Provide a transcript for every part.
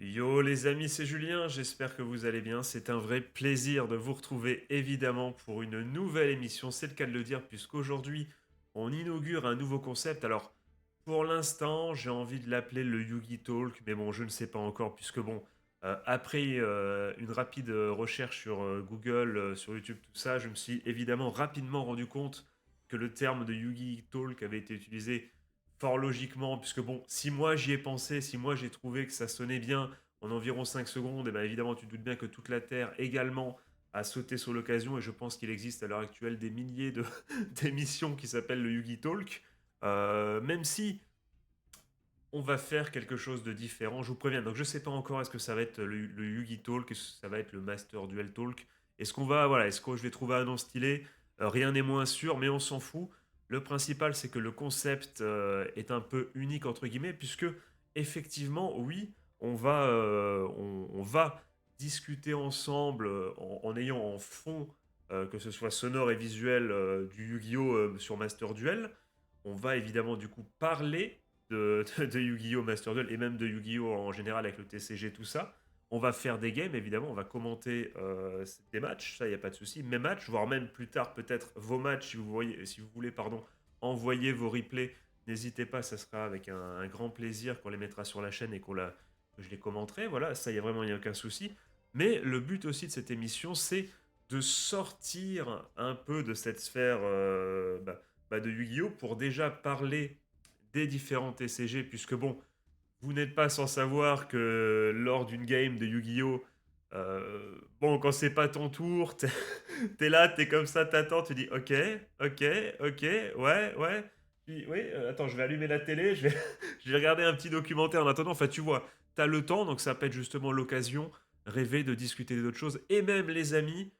Yo les amis, c'est Julien, j'espère que vous allez bien. C'est un vrai plaisir de vous retrouver évidemment pour une nouvelle émission, c'est le cas de le dire, puisqu'aujourd'hui on inaugure un nouveau concept. Alors pour l'instant j'ai envie de l'appeler le Yugi Talk, mais bon je ne sais pas encore, puisque bon, après une rapide recherche sur Google, sur YouTube, tout ça, je me suis évidemment rapidement rendu compte que le terme de Yugi Talk avait été utilisé fort logiquement, puisque bon, si moi j'y ai pensé, si moi j'ai trouvé que ça sonnait bien en environ 5 secondes, et bien évidemment tu te doutes bien que toute la Terre également a sauté sur l'occasion, et je pense qu'il existe à l'heure actuelle des milliers d'émissions qui s'appellent le Yugi Talk. Même si on va faire quelque chose de différent, je vous préviens. Donc je sais pas encore est-ce que ça va être le Yugi Talk, est-ce que ça va être le Master Duel Talk. Est-ce qu'on va, voilà, est-ce que je vais trouver un nom stylé. Rien n'est moins sûr, mais on s'en fout. Le principal, c'est que le concept est un peu unique entre guillemets, puisque effectivement, oui, on va discuter ensemble en ayant en fond, que ce soit sonore et visuel, du Yu-Gi-Oh sur Master Duel. On va évidemment du coup parler de Yu-Gi-Oh! Master Duel et même de Yu-Gi-Oh! En général avec le TCG, tout ça. On va faire des games, évidemment, on va commenter des matchs, ça, il n'y a pas de souci. Mes matchs, voire même plus tard, peut-être vos matchs, si vous voulez, pardon, envoyer vos replays. N'hésitez pas, ça sera avec un grand plaisir qu'on les mettra sur la chaîne et que je les commenterai. Voilà, ça, il n'y a vraiment y a aucun souci. Mais le but aussi de cette émission, c'est de sortir un peu de cette sphère de Yu-Gi-Oh! Pour déjà parler des différents TCG, puisque bon, vous n'êtes pas sans savoir que lors d'une game de Yu-Gi-Oh! Bon, quand c'est pas ton tour, t'es là, t'es comme ça, t'attends, tu dis ok, ok, ok, ouais, ouais. Puis, oui, attends, je vais allumer la télé, je vais regarder un petit documentaire en attendant. Enfin, tu vois, t'as le temps, donc ça peut être justement l'occasion, rêver de discuter d'autres choses. Et même les amis,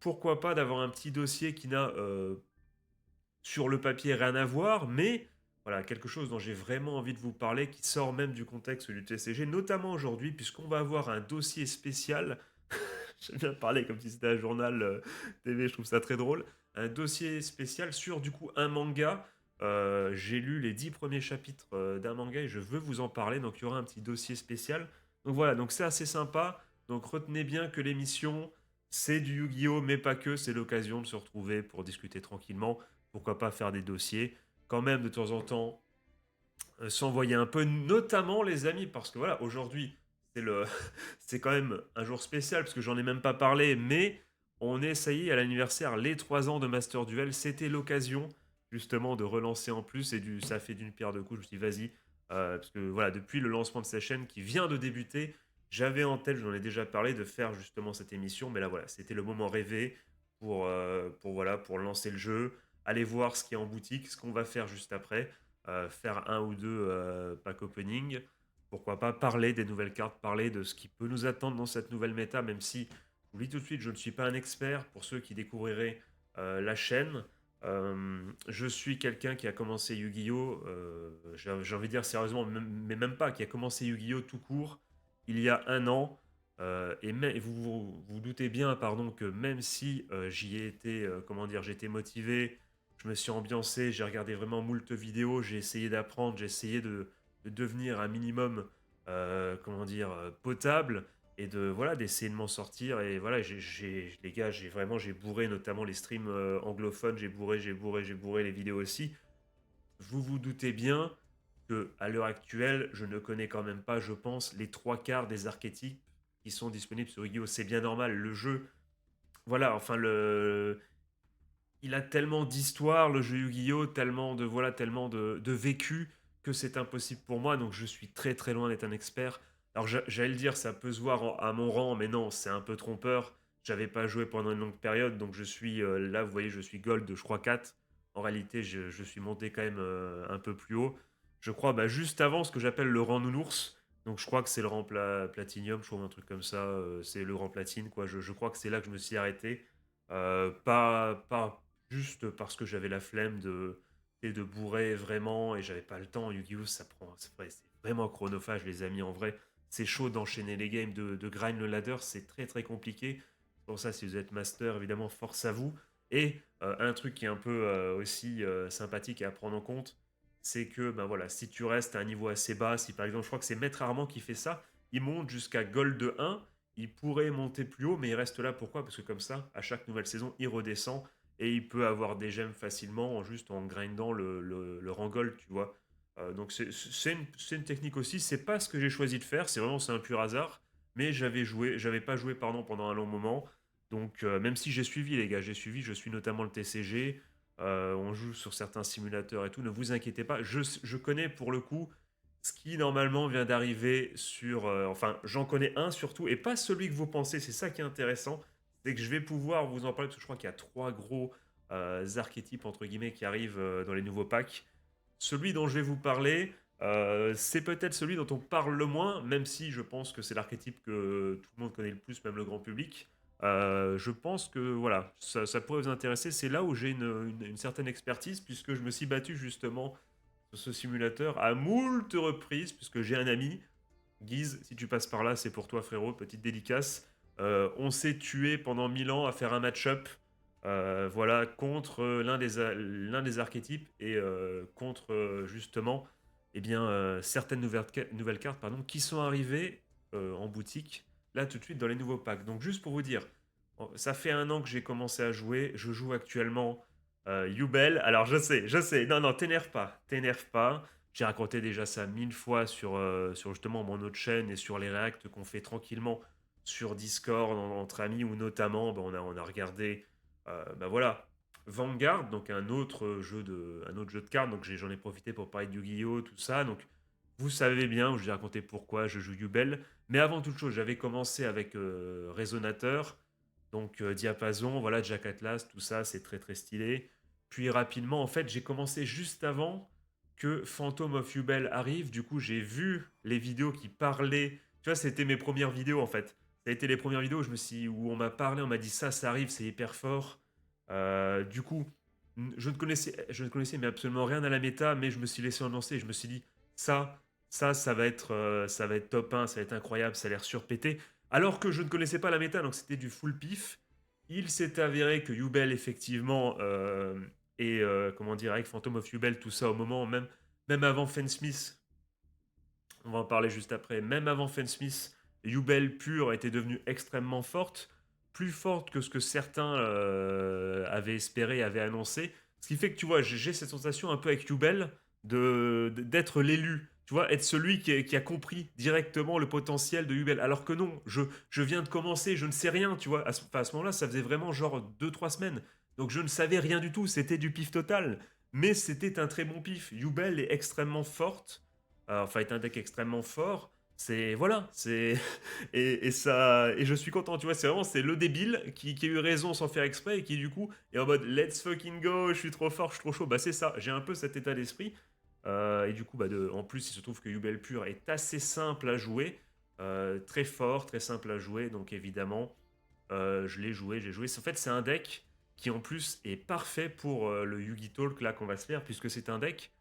pourquoi pas d'avoir un petit dossier qui n'a sur le papier rien à voir, mais voilà, quelque chose dont j'ai vraiment envie de vous parler, qui sort même du contexte du TCG, notamment aujourd'hui, puisqu'on va avoir un dossier spécial. J'aime bien parler comme si c'était un journal TV, je trouve ça très drôle. Un dossier spécial sur du coup un manga. J'ai lu les 10 premiers chapitres d'un manga et je veux vous en parler, donc il y aura un petit dossier spécial. Donc voilà, donc c'est assez sympa. Donc retenez bien que l'émission, c'est du Yu-Gi-Oh! Mais pas que, c'est l'occasion de se retrouver pour discuter tranquillement. Pourquoi pas faire des dossiers. Quand même, de temps en temps, s'envoyer un peu, notamment les amis, parce que voilà, aujourd'hui, c'est le, c'est quand même un jour spécial, parce que j'en ai même pas parlé, mais on est, ça y est, à l'anniversaire, les 3 ans de Master Duel, c'était l'occasion, justement, de relancer en plus, et ça fait d'une pierre deux coups, je me suis dit, vas-y, parce que voilà, depuis le lancement de sa chaîne, qui vient de débuter, j'avais en tête, j'en ai déjà parlé, de faire justement cette émission, mais là, voilà, c'était le moment rêvé voilà, pour lancer le jeu, aller voir ce qui est en boutique, ce qu'on va faire juste après, faire un ou deux pack opening. Pourquoi pas parler des nouvelles cartes, parler de ce qui peut nous attendre dans cette nouvelle méta, même si, je vous le dis tout de suite, je ne suis pas un expert pour ceux qui découvriraient la chaîne. Je suis quelqu'un qui a commencé Yu-Gi-Oh! J'ai envie de dire sérieusement, mais même pas, qui a commencé Yu-Gi-Oh! Tout court il y a un an. Et vous doutez bien, pardon, que même si j'y ai été, comment dire, j'ai été motivé, je me suis ambiancé, j'ai regardé vraiment moult vidéos, j'ai essayé d'apprendre, j'ai essayé de devenir un minimum, comment dire, potable et de voilà d'essayer de m'en sortir. Et voilà, les gars, j'ai bourré notamment les streams anglophones, j'ai bourré les vidéos aussi. Vous vous doutez bien que à l'heure actuelle, je ne connais quand même pas, je pense, les trois quarts des archétypes qui sont disponibles sur Yu-Gi-Oh! C'est bien normal, le jeu, voilà, enfin il a tellement d'histoire, le jeu Yu-Gi-Oh! Tellement de voilà, tellement de vécu que c'est impossible pour moi. Donc je suis très très loin d'être un expert. Alors j'allais le dire, ça peut se voir à mon rang, mais non, c'est un peu trompeur. J'avais pas joué pendant une longue période, donc je suis là, vous voyez, je suis gold, je crois 4. En réalité, je suis monté quand même un peu plus haut. Je crois juste avant ce que j'appelle le rang nounours. Donc je crois que c'est le rang platinium, je crois un truc comme ça. C'est le rang platine, quoi. Je crois que c'est là que je me suis arrêté. Pas juste parce que j'avais la flemme et de bourrer vraiment et j'avais pas le temps. Yu-Gi-Oh! C'est vraiment chronophage, les amis. En vrai, c'est chaud d'enchaîner les games, de grind le ladder, c'est très très compliqué. Pour ça, si vous êtes master, évidemment, force à vous. Et un truc qui est un peu aussi sympathique à prendre en compte, c'est que ben voilà, si tu restes à un niveau assez bas, si par exemple, je crois que c'est Maître Armand qui fait ça, il monte jusqu'à Gold 1. Il pourrait monter plus haut, mais il reste là. Pourquoi? Parce que comme ça, à chaque nouvelle saison, il redescend et il peut avoir des gemmes facilement juste en grindant le rang Gold, tu vois. Donc c'est une technique aussi. C'est pas ce que j'ai choisi de faire. C'est un pur hasard. Mais j'avais pas joué pardon pendant un long moment. Donc même si j'ai suivi les gars, j'ai suivi. Je suis notamment le TCG. On joue sur certains simulateurs et tout. Ne vous inquiétez pas. Je connais pour le coup ce qui normalement vient d'arriver sur... enfin, j'en connais un surtout, et pas celui que vous pensez, c'est ça qui est intéressant, c'est que je vais pouvoir vous en parler, parce que je crois qu'il y a trois gros archétypes, entre guillemets, qui arrivent dans les nouveaux packs. Celui dont je vais vous parler, c'est peut-être celui dont on parle le moins, même si je pense que c'est l'archétype que tout le monde connaît le plus, même le grand public. Je pense que voilà, ça pourrait vous intéresser. C'est là où j'ai une certaine expertise, puisque je me suis battu justement sur ce simulateur à moult reprises, puisque j'ai un ami, Guise, si tu passes par là, c'est pour toi frérot, petite dédicace. On s'est tué pendant 1000 ans à faire un match-up voilà, contre l'un des archétypes et contre justement eh bien, certaines nouvelles cartes pardon, qui sont arrivées en boutique, là tout de suite dans les nouveaux packs. Donc juste pour vous dire, ça fait un an que j'ai commencé à jouer, je joue actuellement Yubel. Alors je sais, non, non, t'énerve pas. J'ai raconté déjà ça 1000 fois sur justement mon autre chaîne et sur les réacts qu'on fait tranquillement sur Discord entre amis ou notamment on a regardé bah voilà Vanguard, donc un autre jeu de cartes. Donc j'en ai profité pour parler de Yu-Gi-Oh, tout ça. Donc vous savez bien, je vais raconter pourquoi je joue Yubel. Mais avant toute chose, j'avais commencé avec Résonateur, donc Diapason, voilà Jack Atlas, tout ça, c'est très très stylé. Puis rapidement, en fait, j'ai commencé juste avant que Phantom of Yubel arrive. Du coup, j'ai vu les vidéos qui parlaient. Tu vois, c'était mes premières vidéos en fait. Ça a été les premières vidéos où, où on m'a parlé, on m'a dit ça arrive, c'est hyper fort. Du coup, je ne connaissais mais absolument rien à la méta, mais je me suis laissé enlancer. Je me suis dit, ça, ça va être top 1, ça va être incroyable, ça a l'air surpété. Alors que je ne connaissais pas la méta, donc c'était du full pif. Il s'est avéré que Yubel, effectivement, et comment dire, avec Phantom of Yubel, tout ça au moment, même avant Fensmith, on va en parler juste après, même avant Fensmith, Yubel pure était devenue extrêmement forte, plus forte que ce que certains avaient espéré, avaient annoncé. Ce qui fait que tu vois, j'ai cette sensation un peu avec Yubel d'être l'élu. Tu vois, être celui qui a compris directement le potentiel de Yubel. Alors que non, je viens de commencer, je ne sais rien, tu vois. À ce moment-là, ça faisait vraiment genre 2 3 semaines. Donc je ne savais rien du tout, c'était du pif total. Mais c'était un très bon pif. Yubel est extrêmement forte, enfin est un deck extrêmement fort. C'est voilà, c'est et ça et je suis content, tu vois, c'est le débile qui a eu raison sans faire exprès et qui du coup est en mode let's fucking go, je suis trop fort, je suis trop chaud. Bah c'est ça, j'ai un peu cet état d'esprit. Et du coup, en plus, il se trouve que Yubel Pure est assez simple à jouer, très fort, très simple à jouer. Donc évidemment, je l'ai joué, j'ai joué. En fait, c'est un deck qui en plus est parfait pour le Yugi Talk là qu'on va se faire, puisque c'est un deck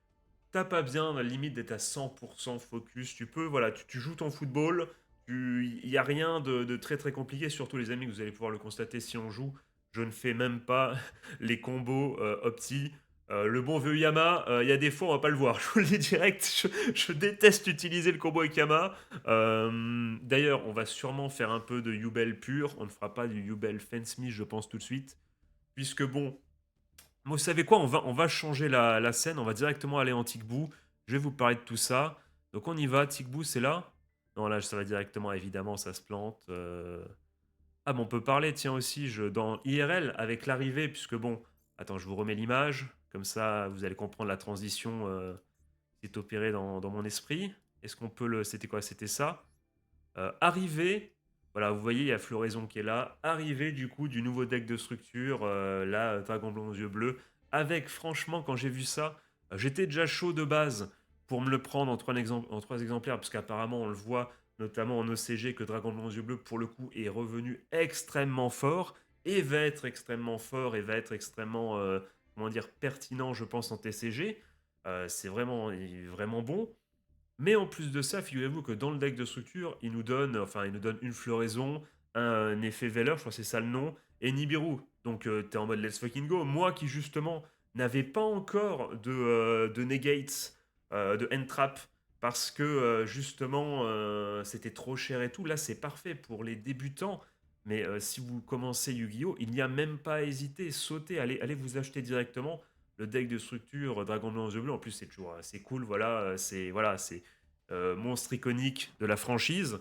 t'as pas besoin, à la limite, d'être à 100% focus. Tu peux, voilà, tu joues ton football. Il n'y a rien de très très compliqué, surtout les amis, que vous allez pouvoir le constater si on joue. Je ne fais même pas les combos opti. Le bon vieux Yama, il y a des fois, on va pas le voir. Je vous le dis direct, je déteste utiliser le combo avec Yama. D'ailleurs, on va sûrement faire un peu de Yubel pur. On ne fera pas du Yubel Fence-Me, je pense, tout de suite. Puisque bon, vous savez quoi, on va changer la scène, on va directement aller en Tigbou. Je vais vous parler de tout ça. Donc on y va, Tigbou c'est là. Non là ça va directement, évidemment ça se plante. Ah bon on peut parler tiens aussi dans IRL avec l'arrivée, puisque bon, attends je vous remets l'image, comme ça vous allez comprendre la transition qui est opérée dans mon esprit. Est-ce qu'on peut le... C'était quoi? C'était ça. Arrivée, voilà, vous voyez, il y a Floraison qui est là. Arrivée du coup du nouveau deck de structure, là, Dragon Blanc aux yeux bleus. Avec, franchement, quand j'ai vu ça, j'étais déjà chaud de base pour me le prendre en trois exemplaires, parce qu'apparemment, on le voit notamment en OCG que Dragon Blanc aux yeux bleus, pour le coup, est revenu extrêmement fort et va être extrêmement fort et va être extrêmement, comment dire, pertinent, je pense, en TCG. C'est vraiment, il est vraiment bon. Mais en plus de ça, figurez-vous que dans le deck de structure, il nous donne une floraison, un effet Veller, je crois que c'est ça le nom, et Nibiru. Donc t'es en mode let's fucking go. Moi qui justement n'avais pas encore de negates, de end trap, parce que, justement, c'était trop cher et tout. Là, c'est parfait pour les débutants, mais si vous commencez Yu-Gi-Oh! Il n'y a même pas à hésiter, sautez, allez vous acheter directement le deck de structure Dragon Blanc Yeux Bleus. En plus, c'est toujours assez cool, voilà, c'est monstre iconique de la franchise.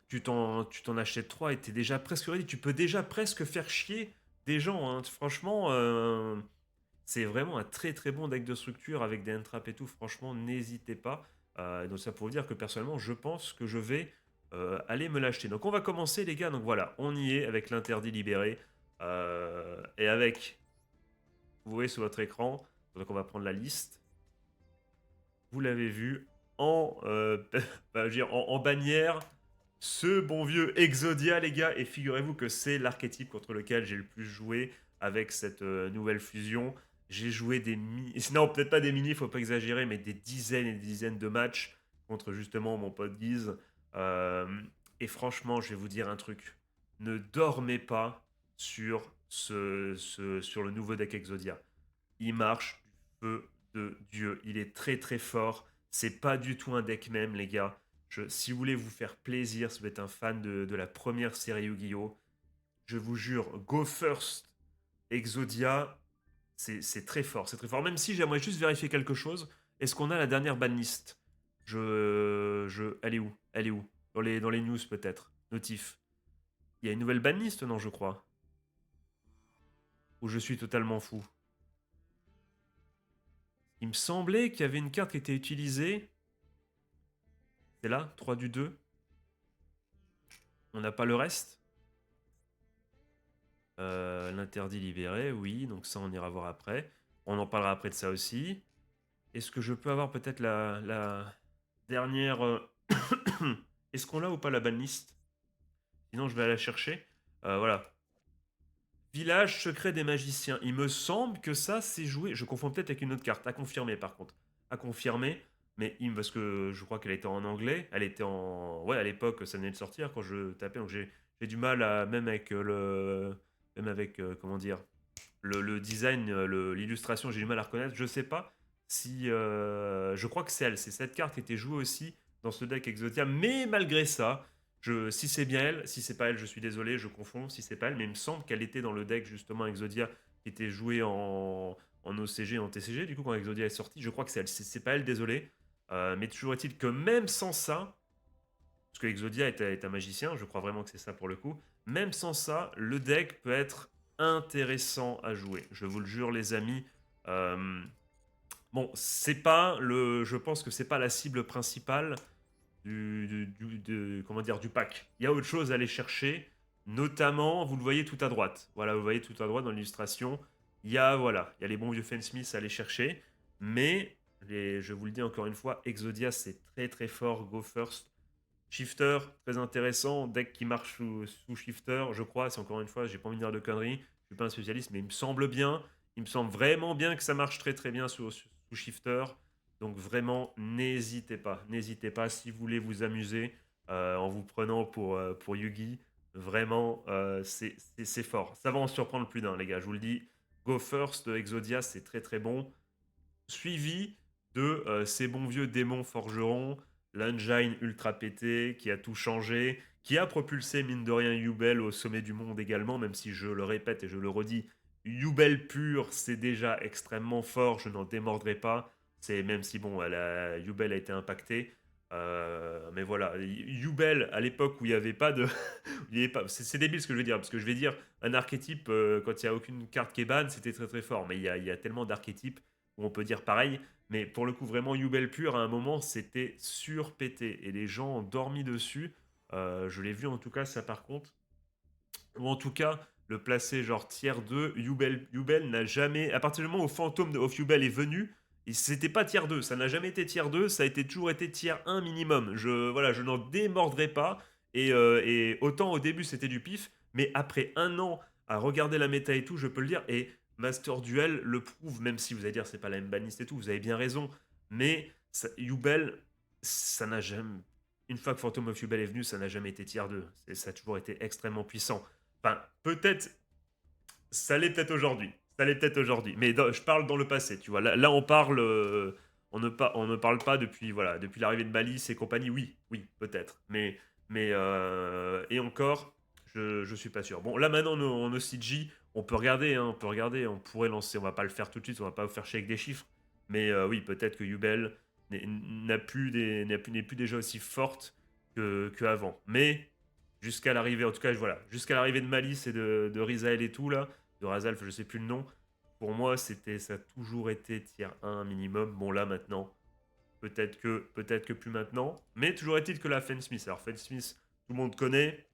Tu t'en achètes 3 et tu déjà presque ready. Tu peux déjà presque faire chier des gens, hein. Franchement, c'est vraiment un très très bon deck de structure avec des entraps et tout. Franchement, n'hésitez pas. Donc ça pour vous dire que personnellement, je pense que je vais aller me l'acheter. Donc on va commencer les gars. Donc voilà, on y est avec l'interdit libéré. Et avec, vous voyez sur votre écran, donc on va prendre la liste. Vous l'avez vu, bah, je veux dire, en bannière, ce bon vieux Exodia, les gars. Et figurez-vous que c'est l'archétype contre lequel j'ai le plus joué avec cette nouvelle fusion. J'ai joué des non, peut-être pas des mini, faut pas exagérer, mais des dizaines et des dizaines de matchs contre justement mon pote Guise. Euh, et franchement, je vais vous dire un truc. Ne dormez pas sur, sur le nouveau deck Exodia. Il marche du feu de Dieu. Il est très très fort. C'est pas du tout un deck même, les gars. Si vous voulez vous faire plaisir, si vous êtes un fan de la première série Yu-Gi-Oh! Je vous jure, Go First Exodia, c'est très fort. C'est très fort. Même si j'aimerais juste vérifier quelque chose. Est-ce qu'on a la dernière banlist? Elle est où? Elle est où? Dans les news peut-être. Notif. Il y a une nouvelle banlist, non, je crois. Ou je suis totalement fou. Il me semblait qu'il y avait une carte qui était utilisée. C'est là, 3 du 2. On n'a pas le reste. L'interdit libéré, oui, donc ça on ira voir après. On en parlera après de ça aussi. Est-ce que je peux avoir peut-être la dernière... Est-ce qu'on l'a ou pas la banlist? Sinon je vais aller la chercher. Voilà. Village secret des magiciens. Il me semble que ça c'est joué. Je confonds peut-être avec une autre carte. À confirmer par contre. À confirmer. Mais parce que je crois qu'elle était en anglais. Elle était en... Ouais, à l'époque ça venait de sortir quand je tapais. Donc j'ai du mal à... Même avec le... Même avec... comment dire? Le design, l'illustration, j'ai du mal à reconnaître. Je sais pas si... je crois que c'est elle. C'est cette carte qui était jouée aussi dans ce deck Exodia. Mais malgré ça... Si c'est bien elle, si c'est pas elle, je suis désolé, je confonds. Si c'est pas elle, mais il me semble qu'elle était dans le deck justement Exodia qui était joué en OCG, en TCG. Du coup, quand Exodia est sorti, je crois que c'est elle. C'est pas elle, désolé. Mais toujours est-il que même sans ça, parce que Exodia est un magicien, je crois vraiment que c'est ça pour le coup. Même sans ça, le deck peut être intéressant à jouer. Je vous le jure, les amis. Euh, bon, c'est pas le. Je pense que c'est pas la cible principale comment dire, du pack. Il y a autre chose à aller chercher, notamment, vous le voyez tout à droite. Voilà, vous voyez tout à droite dans l'illustration. Il y a les bons vieux Fensmith à aller chercher, mais je vous le dis encore une fois, Exodia c'est très très fort. Go first. Shifter, très intéressant. Deck qui marche sous Shifter, je crois. C'est encore une fois, j'ai pas envie de dire de conneries. Je suis pas un spécialiste, mais il me semble bien. Il me semble vraiment bien que ça marche très très bien sous Shifter. Donc vraiment, n'hésitez pas. N'hésitez pas si vous voulez vous amuser en vous prenant pour Yugi. Vraiment, c'est fort. Ça va en surprendre plus d'un, les gars. Je vous le dis. Go First de Exodia, c'est très très bon. Suivi de ces bons vieux démons forgerons, l'engine ultra pété qui a tout changé, qui a propulsé mine de rien Yubel au sommet du monde également, même si je le répète et je le redis, Yubel pur c'est déjà extrêmement fort, je n'en démordrai pas. C'est même si bon, Yubel a été impacté. Mais voilà, Yubel à l'époque où il n'y avait pas de. C'est débile ce que je veux dire, parce que je vais dire un archétype quand il n'y a aucune carte qui est ban, c'était très très fort. Mais il y a tellement d'archétypes où on peut dire pareil. Mais pour le coup, vraiment, Yubel pur, à un moment, c'était surpété. Et les gens ont dormi dessus. Je l'ai vu en tout cas, ça par contre. Ou en tout cas, le placer genre tiers 2, Yubel n'a jamais. À partir du moment où Phantom of Yubel est venu, c'était pas tiers 2. Ça n'a jamais été tiers 2, ça a toujours été tiers 1 minimum. Voilà, je n'en démordrai pas. Et autant au début c'était du pif, mais après un an à regarder la méta et tout, je peux le dire. Et Master Duel le prouve, même si vous allez dire c'est pas la même baniste et tout, vous avez bien raison. Mais Yubel, ça n'a jamais. Une fois que Phantom of Yubel est venu, ça n'a jamais été tiers 2. Ça a toujours été extrêmement puissant. Enfin, peut-être. Ça l'est peut-être aujourd'hui. Ça l'est peut-être aujourd'hui. Mais je parle dans le passé, tu vois. Là, on parle. on ne parle pas depuis, voilà, depuis l'arrivée de Malice et compagnie. Oui, oui, peut-être. Et encore, je suis pas sûr. Bon, là maintenant, en OCG, on peut regarder, hein, on peut regarder. On pourrait lancer, on va pas le faire tout de suite, on va pas vous faire chier avec des chiffres. Mais oui, peut-être que Yubel n'est plus déjà aussi forte que avant. Mais jusqu'à l'arrivée, en tout cas, voilà, jusqu'à l'arrivée de Malice et de Rizael et tout, là, de Razalf, je sais plus le nom, pour moi, ça a toujours été tier 1 minimum. Bon, là, maintenant, peut-être que plus maintenant. Mais toujours est-il que la Fen Smith. Alors, Fen Smith, tout le monde connaît.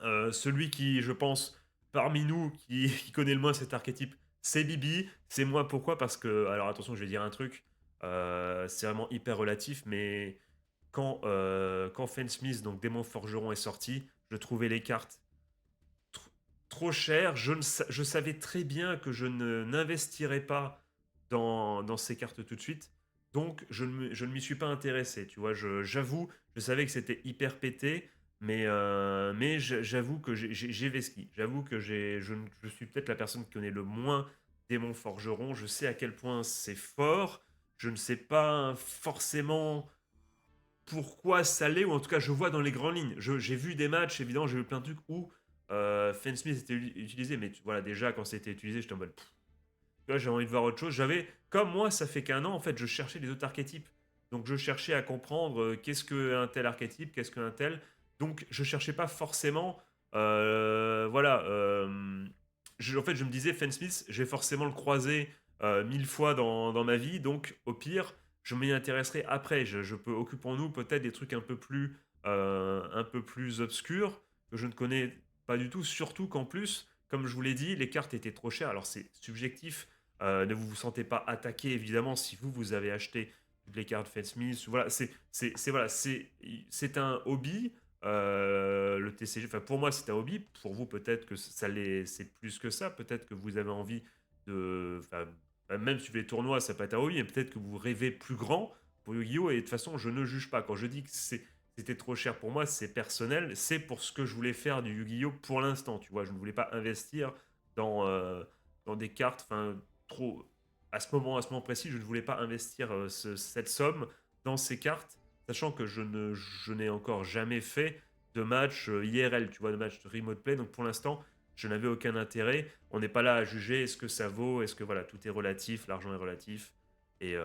Celui qui, je pense, parmi nous, qui connaît le moins cet archétype, c'est Bibi. C'est moi, pourquoi? Parce que, alors attention, je vais dire un truc. C'est vraiment hyper relatif, mais quand Fen Smith, donc Démon Forgeron, est sorti, je trouvais les cartes tr- trop chères. Je savais très bien que n'investirais pas dans ces cartes tout de suite. Donc, je ne m'y suis pas intéressé. Tu vois, j'avoue, je savais que c'était hyper pété, mais j'avoue que j'ai vesqui. J'avoue que je suis peut-être la personne qui connaît le moins Démon Forgeron. Je sais à quel point c'est fort. Je ne sais pas forcément pourquoi ça l'est, ou en tout cas je vois dans les grandes lignes. J'ai vu des matchs, évidemment, j'ai vu plein de trucs où Fen Smith était utilisé, mais voilà, déjà quand c'était utilisé, j'étais en mode, pff, tu vois, j'ai envie de voir autre chose. Comme moi, ça fait qu'un an, en fait, je cherchais les autres archétypes. Donc je cherchais à comprendre qu'est-ce qu'un tel archétype, qu'est-ce qu'un tel. Donc je cherchais pas forcément, voilà. En fait, je me disais, Fen Smith, je vais forcément le croiser 1000 fois dans ma vie, donc au pire, je m'y intéresserai après. Occupons-nous peut-être des trucs un peu plus obscurs que je ne connais pas du tout. Surtout qu'en plus, comme je vous l'ai dit, les cartes étaient trop chères. Alors c'est subjectif. Ne vous sentez pas attaqué évidemment si vous avez acheté toutes les cartes Fed Smith. Voilà, c'est un hobby. Le TCG, enfin pour moi c'est un hobby. Pour vous peut-être que c'est plus que ça. Peut-être que vous avez envie enfin, même si les tournois ça peut être un hobby, mais peut-être que vous rêvez plus grand pour Yu-Gi-Oh! Et de toute façon je ne juge pas. Quand je dis que c'était trop cher pour moi, c'est personnel. C'est pour ce que je voulais faire du Yu-Gi-Oh! Pour l'instant. Tu vois, je ne voulais pas investir dans, euh, dans des cartes, enfin, trop. À ce moment précis, je ne voulais pas investir cette somme dans ces cartes, sachant que je n'ai encore jamais fait de match IRL, tu vois, de match de remote play. Donc pour l'instant, je n'avais aucun intérêt. On n'est pas là à juger est-ce que ça vaut, est-ce que voilà, tout est relatif, l'argent est relatif, et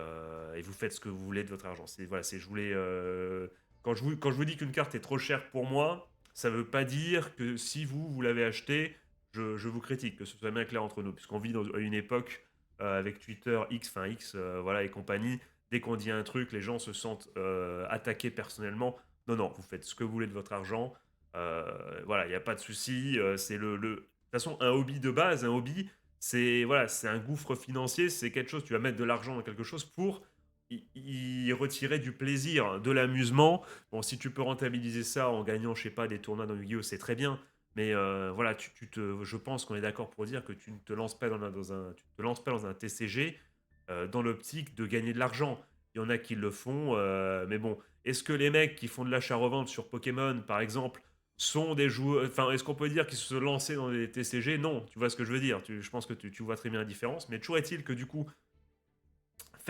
vous faites ce que vous voulez de votre argent. Je voulais. Quand je vous dis qu'une carte est trop chère pour moi, ça ne veut pas dire que si vous l'avez acheté, je vous critique, que ce soit bien clair entre nous, puisqu'on vit à une époque avec Twitter, X, enfin X, voilà, et compagnie. Dès qu'on dit un truc, les gens se sentent attaqués personnellement. Non, non, vous faites ce que vous voulez de votre argent. Voilà, il n'y a pas de souci. C'est de toute façon, un hobby de base, un hobby, c'est voilà, c'est un gouffre financier, c'est quelque chose, tu vas mettre de l'argent dans quelque chose pour y retirer du plaisir, de l'amusement. Bon, si tu peux rentabiliser ça en gagnant, je sais pas, des tournois dans Yu-Gi-Oh, c'est très bien. Mais voilà, je pense qu'on est d'accord pour dire que tu ne te lances pas tu te lances pas dans un TCG dans l'optique de gagner de l'argent. Il y en a qui le font, mais bon, est-ce que les mecs qui font de l'achat-revente sur Pokémon, par exemple, sont des joueurs. Enfin, est-ce qu'on peut dire qu'ils se lançaient dans des TCG? Non, tu vois ce que je veux dire. Je pense que tu vois très bien la différence. Mais toujours est-il que du coup,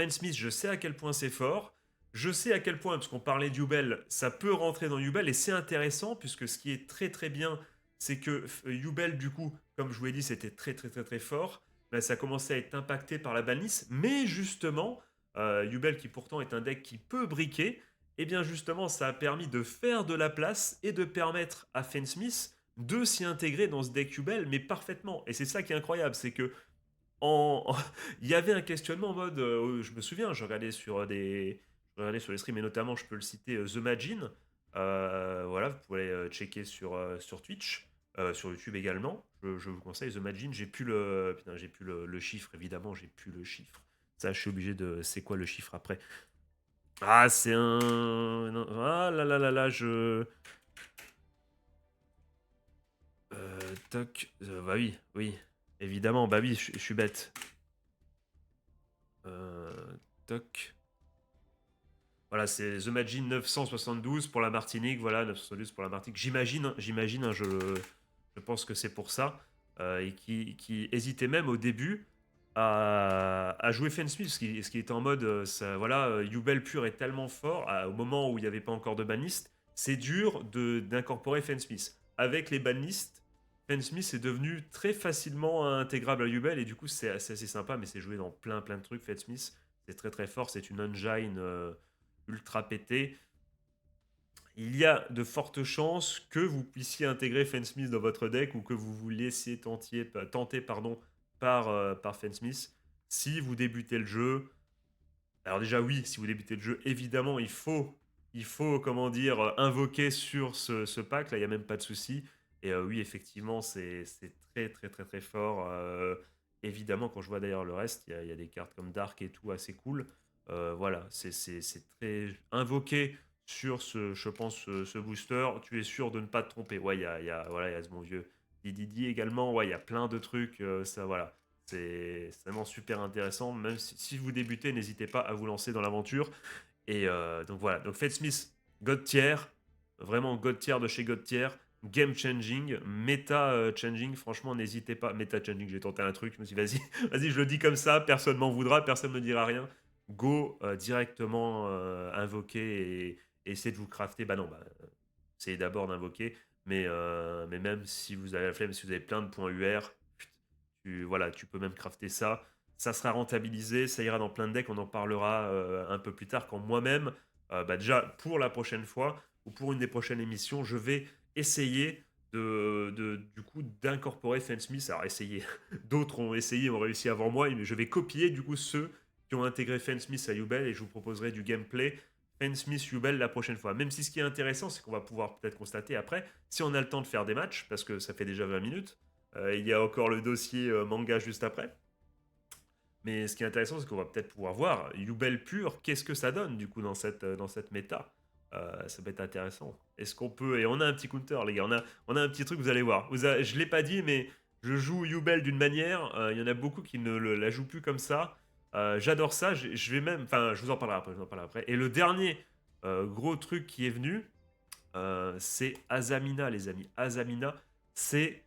Smith, je sais à quel point c'est fort. Je sais à quel point, parce qu'on parlait d'Yubel, ça peut rentrer dans Yubel et c'est intéressant puisque ce qui est très très bien, c'est que Yubel, du coup, comme je vous l'ai dit, c'était très très très très fort. Ben, ça commençait à être impacté par la banlist, mais justement, Yubel qui pourtant est un deck qui peut briquer, et bien justement, ça a permis de faire de la place et de permettre à Smith de s'y intégrer dans ce deck Yubel, mais parfaitement. Et c'est ça qui est incroyable, c'est que il y avait un questionnement en mode, je me souviens, je regardais sur les streams et notamment, je peux le citer, The Magin. Voilà, vous pouvez aller checker sur Twitch, sur YouTube également. Je vous conseille The Magin. J'ai plus le chiffre évidemment, j'ai plus le chiffre. Ça, je suis obligé de. C'est quoi le chiffre après? Ah, c'est un. Non, ah là là là là, toc. Bah oui, oui, évidemment, bah oui, je suis bête. Toc. Voilà, c'est The Magin 972 pour la Martinique. Voilà, 972 pour la Martinique. J'imagine, hein, je pense que c'est pour ça. Et qui hésitait même au début. à jouer Fence-Smith, ce qui était en mode, ça, voilà, Yubel pur est tellement fort, au moment où il n'y avait pas encore de banlist, c'est dur d'incorporer Fence-Smith. Avec les banlists, Fence-Smith est devenu très facilement intégrable à Yubel, et du coup c'est assez sympa, mais c'est joué dans plein de trucs, Fence-Smith. C'est très très fort, c'est une engine ultra pétée. Il y a de fortes chances que vous puissiez intégrer Fence-Smith dans votre deck ou que vous vous laissiez tenter pardon, par Fence-Smith. Si vous débutez le jeu, alors déjà oui, si vous débutez le jeu, évidemment, il faut comment dire, invoquer sur ce pack, là, il n'y a même pas de souci. Et oui, effectivement, c'est très très très très fort. Évidemment, quand je vois d'ailleurs le reste, il y a des cartes comme Dark et tout assez cool. Voilà, c'est très invoqué sur je pense, ce booster. Tu es sûr de ne pas te tromper. Ouais, voilà, il y a ce bon vieux Didi également. Ouais, il y a plein de trucs. Ça, voilà. C'est vraiment super intéressant. Même si vous débutez, n'hésitez pas à vous lancer dans l'aventure. Et donc voilà. Donc Fate Smith, God Tier. Vraiment God Tier de chez God Tier. Game changing, meta changing. Franchement, n'hésitez pas. Meta changing, j'ai tenté un truc. Je me suis dit, vas-y, vas-y, je le dis comme ça. Personne m'en voudra. Personne ne me dira rien. Go directement invoquer et essayez de vous crafter. Bah non, essayez d'abord d'invoquer. Mais même si vous avez la flemme, si vous avez plein de points UR, voilà, tu peux même crafter ça. Ça sera rentabilisé, ça ira dans plein de decks. On en parlera un peu plus tard quand moi-même, déjà pour la prochaine fois ou pour une des prochaines émissions, je vais essayer du coup d'incorporer Fence-Smith. Alors essayer, d'autres ont essayé, ont réussi avant moi, mais je vais copier du coup ceux qui ont intégré Fence-Smith à Yubel et je vous proposerai du gameplay Fence-Smith Yubel la prochaine fois. Même si ce qui est intéressant, c'est qu'on va pouvoir peut-être constater après, si on a le temps de faire des matchs, parce que ça fait déjà 20 minutes, il y a encore le dossier manga juste après. Mais ce qui est intéressant, c'est qu'on va peut-être pouvoir voir Yubel pur, qu'est-ce que ça donne du coup dans cette méta. Ça va être intéressant. Est-ce qu'on peut. Et on a un petit counter, les gars. On a un petit truc, vous allez voir. Je ne l'ai pas dit, mais je joue Yubel d'une manière. Il y en a beaucoup qui ne la jouent plus comme ça. J'adore ça. Je vais même. Enfin, je vous en parlerai après. Je vous en parlerai après. Et le dernier gros truc qui est venu, c'est Azamina, les amis. Azamina, c'est,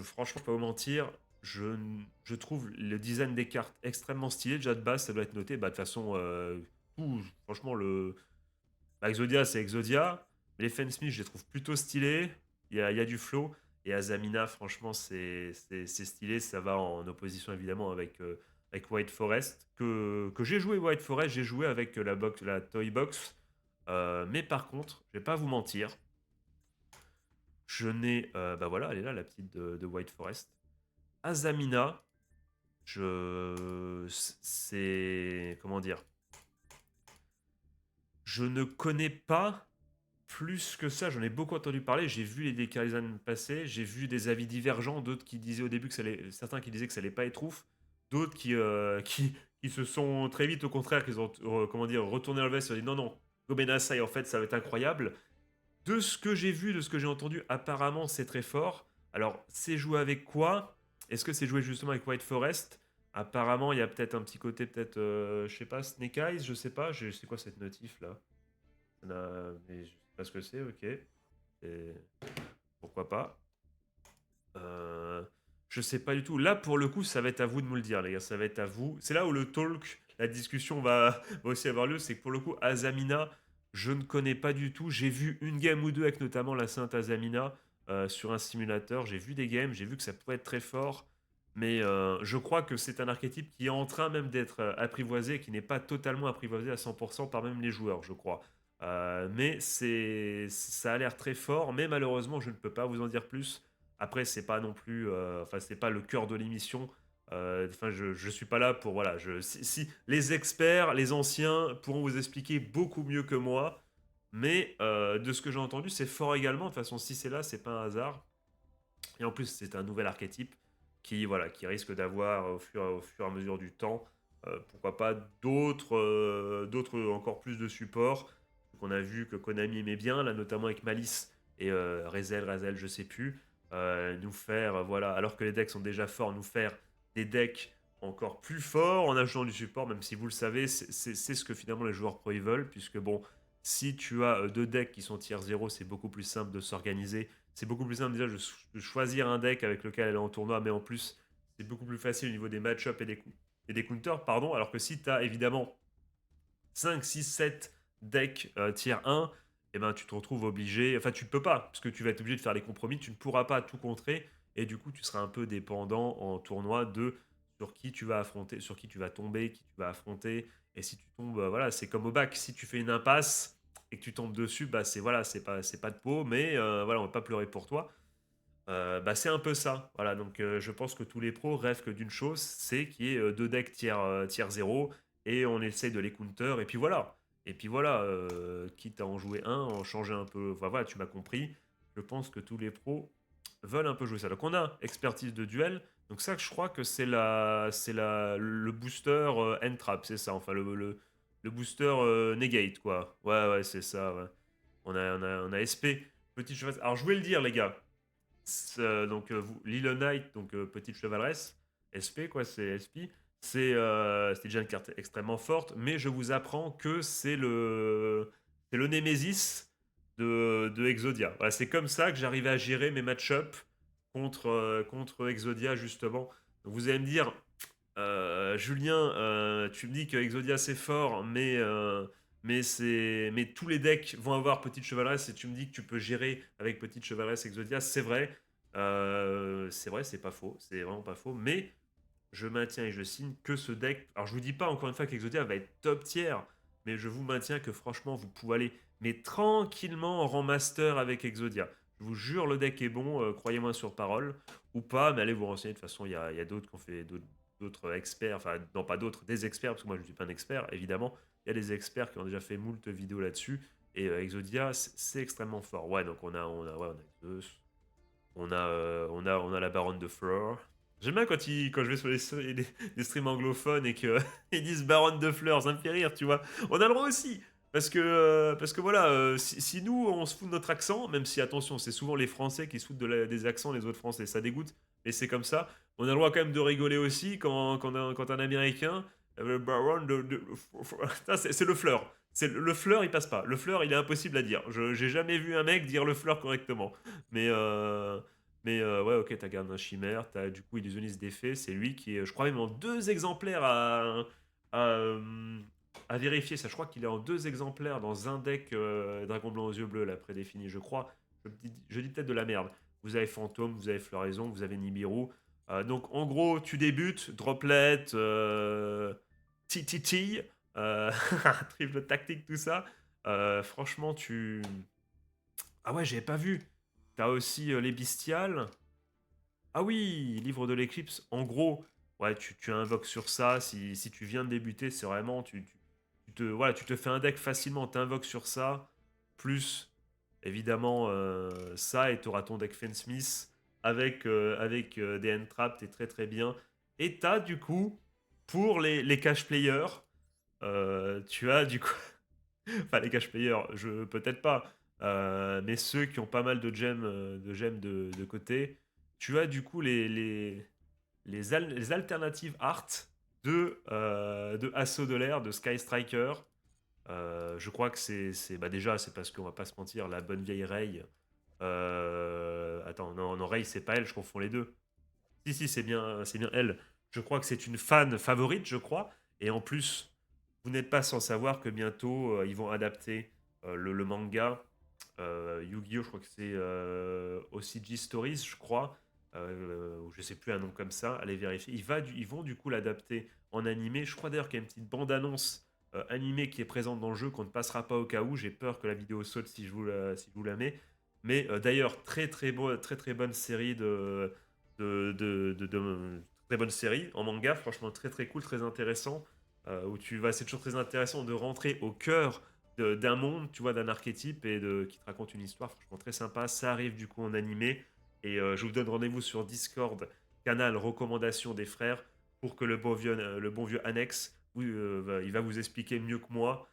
franchement, pas vous mentir, je trouve le design des cartes extrêmement stylé. Déjà de base, ça doit être noté. Bah, de toute façon, franchement, Exodia, c'est Exodia. Les Fensmith, je les trouve plutôt stylés. Il y a du flow. Et Azamina, franchement, c'est stylé. Ça va en opposition évidemment avec White Forest. Que j'ai joué White Forest, j'ai joué avec la Toy Box. Mais par contre, je vais pas vous mentir, je n'ai. Bah voilà, elle est là, la petite de White Forest. Azamina, c'est. Comment dire? Je ne connais pas plus que ça. J'en ai beaucoup entendu parler. J'ai vu les Decalizan passer. J'ai vu des avis divergents. D'autres qui disaient au début que ça allait. Certains qui disaient que ça allait pas être ouf. D'autres qui se sont très vite, au contraire, qu'ils ont comment dire, retourné le veste et ont dit non, non, Gobenasai, en fait, ça va être incroyable. De ce que j'ai vu, de ce que j'ai entendu, apparemment c'est très fort. Alors, c'est joué avec quoi? Est-ce que c'est joué justement avec White Forest? Apparemment, il y a peut-être un petit côté, peut-être, je sais pas, Snake Eyes, je sais pas. C'est quoi cette notif là? Mais je sais pas ce que c'est, ok. Et pourquoi pas? Euh, je sais pas du tout. Là, pour le coup, ça va être à vous de me le dire, les gars. Ça va être à vous. C'est là où le talk, la discussion va aussi avoir lieu. C'est que pour le coup, Azamina, je ne connais pas du tout. J'ai vu une game ou deux avec notamment la Sainte Azamina sur un simulateur. J'ai vu des games, j'ai vu que ça pouvait être très fort. Mais je crois que c'est un archétype qui est en train même d'être apprivoisé, qui n'est pas totalement apprivoisé à 100% par même les joueurs, je crois. Mais ça a l'air très fort, mais malheureusement, je ne peux pas vous en dire plus. Après, c'est pas non plus, enfin, c'est pas le cœur de l'émission. Enfin, je suis pas là pour, voilà, si les experts, les anciens pourront vous expliquer beaucoup mieux que moi, mais de ce que j'ai entendu, c'est fort également. De toute façon, si c'est là, c'est pas un hasard. Et en plus, c'est un nouvel archétype qui, voilà, qui risque d'avoir au fur et à mesure du temps, pourquoi pas d'autres encore plus de supports qu'on a vu que Konami aimait bien, là notamment avec Malice et Razel, je sais plus, nous faire, voilà, alors que les decks sont déjà forts, nous faire des decks encore plus forts en ajoutant du support, même si vous le savez, c'est ce que finalement les joueurs pro ils veulent, puisque bon, si tu as deux decks qui sont tier 0, c'est beaucoup plus simple de s'organiser, c'est beaucoup plus simple déjà de choisir un deck avec lequel aller en tournoi, mais en plus, c'est beaucoup plus facile au niveau des match-up et des counters, pardon, alors que si tu as évidemment 5, 6, 7 decks tier 1, et ben tu te retrouves obligé, enfin tu ne peux pas, parce que tu vas être obligé de faire des compromis, tu ne pourras pas tout contrer, et du coup tu seras un peu dépendant en tournoi de sur qui tu vas affronter, sur qui tu vas tomber, qui tu vas affronter, et si tu tombes, voilà, c'est comme au bac, si tu fais une impasse et que tu tombes dessus, bah c'est voilà, c'est pas de peau, mais voilà, on va pas pleurer pour toi. Bah, c'est un peu ça. Voilà, donc je pense que tous les pros rêvent que d'une chose, c'est qu'il y ait deux decks tiers 0 et on essaie de les counter. Et puis voilà. Et puis voilà, quitte à en jouer un, en changer un peu. Enfin, voilà, tu m'as compris. Je pense que tous les pros veulent un peu jouer ça. Donc on a expertise de duel. Donc ça, je crois que le booster end trap, c'est ça. Enfin, le booster negate, quoi. Ouais, ouais, c'est ça. Ouais. On a SP. Petite cheval. Alors je voulais le dire, les gars. Donc Lilo Knight, donc petite chevaleresse, SP quoi, c'est SP. C'est déjà une carte extrêmement forte, mais je vous apprends que c'est le Nemesis de Exodia. Voilà, c'est comme ça que j'arrive à gérer mes match-up contre Exodia justement. Donc vous allez me dire, Julien, tu me dis que Exodia c'est fort, mais tous les decks vont avoir petite chevaleresse et tu me dis que tu peux gérer avec petite chevaleresse Exodia, c'est vrai, c'est pas faux, c'est vraiment pas faux, mais je maintiens et je signe que ce deck. Alors je vous dis pas encore une fois qu'Exodia va être top tier, mais je vous maintiens que franchement vous pouvez aller mais tranquillement en rang master avec Exodia. Je vous jure, le deck est bon, croyez-moi sur parole, ou pas, mais allez vous renseigner. De toute façon, il y a d'autres qui ont fait d'autres experts, enfin, non pas d'autres, des experts, parce que moi je ne suis pas un expert, évidemment. Il y a des experts qui ont déjà fait moult vidéos là-dessus, et Exodia, c'est extrêmement fort. Ouais, donc on a Zeus, on a la baronne de Fleur. J'aime bien quand je vais sur les streams anglophones et qu'ils disent baronne de Fleur, ça me fait rire, tu vois. On a le droit aussi. Parce que voilà, si nous on se fout de notre accent, même si attention, c'est souvent les Français qui se foutent des accents, les autres Français, ça dégoûte, mais c'est comme ça. On a le droit quand même de rigoler aussi quand un Américain, baronne Putain, c'est le fleur. Le fleur, il passe pas. Le fleur, il est impossible à dire. J'ai jamais vu un mec dire le fleur correctement. Mais, euh, ouais, ok, t'as gardé un chimère, t'as du coup illusionniste d'effet, c'est lui qui est, je crois même en deux exemplaires à, euh, à vérifier ça. Je crois qu'il est en deux exemplaires dans un deck Dragon Blanc aux yeux bleus, là, prédéfini, je crois. Je dis peut-être de la merde. Vous avez Fantôme, vous avez Floraison, vous avez Nibiru. Donc en gros, tu débutes, Droplet, TTT, triple tactique, tout ça. Franchement, tu. Ah ouais, j'avais pas vu. T'as aussi les bestiales. Ah oui, livre de l'éclipse. En gros, ouais, tu invoques sur ça. Si tu viens de débuter, c'est vraiment. Voilà, tu te fais un deck facilement. Tu invoques sur ça. Plus, évidemment, ça. Et tu auras ton deck Fensmith avec des hand traps. T'es très très bien. Et t'as du coup, pour les cash players, tu as du coup. Enfin, les cash players, peut-être pas. Mais ceux qui ont pas mal de côté, tu as du coup les alternatives art de Assaut de l'air, de Sky Striker. Je crois que bah déjà, c'est parce qu'on va pas se mentir, la bonne vieille Rey. Attends, non, non, Rey, c'est pas elle, je confonds les deux. Si, si, c'est bien elle. Je crois que c'est une fan favorite, je crois. Et en plus, vous n'êtes pas sans savoir que bientôt, ils vont adapter le manga Yu-Gi-Oh! Je crois que c'est OCG Stories, je crois. Ou je sais plus un nom comme ça. Allez vérifier. Ils vont du coup l'adapter en animé. Je crois d'ailleurs qu'il y a une petite bande-annonce animée qui est présente dans le jeu qu'on ne passera pas au cas où. J'ai peur que la vidéo saute si je vous la mets. Mais d'ailleurs, très très bonne série très bonne série en manga, franchement très très cool, très intéressant, où c'est toujours très intéressant de rentrer au cœur d'un monde, tu vois, d'un archétype qui te raconte une histoire, franchement très sympa. Ça arrive du coup en animé et je vous donne rendez-vous sur Discord, canal recommandation des frères, pour que le bon vieux Annex, il va vous expliquer mieux que moi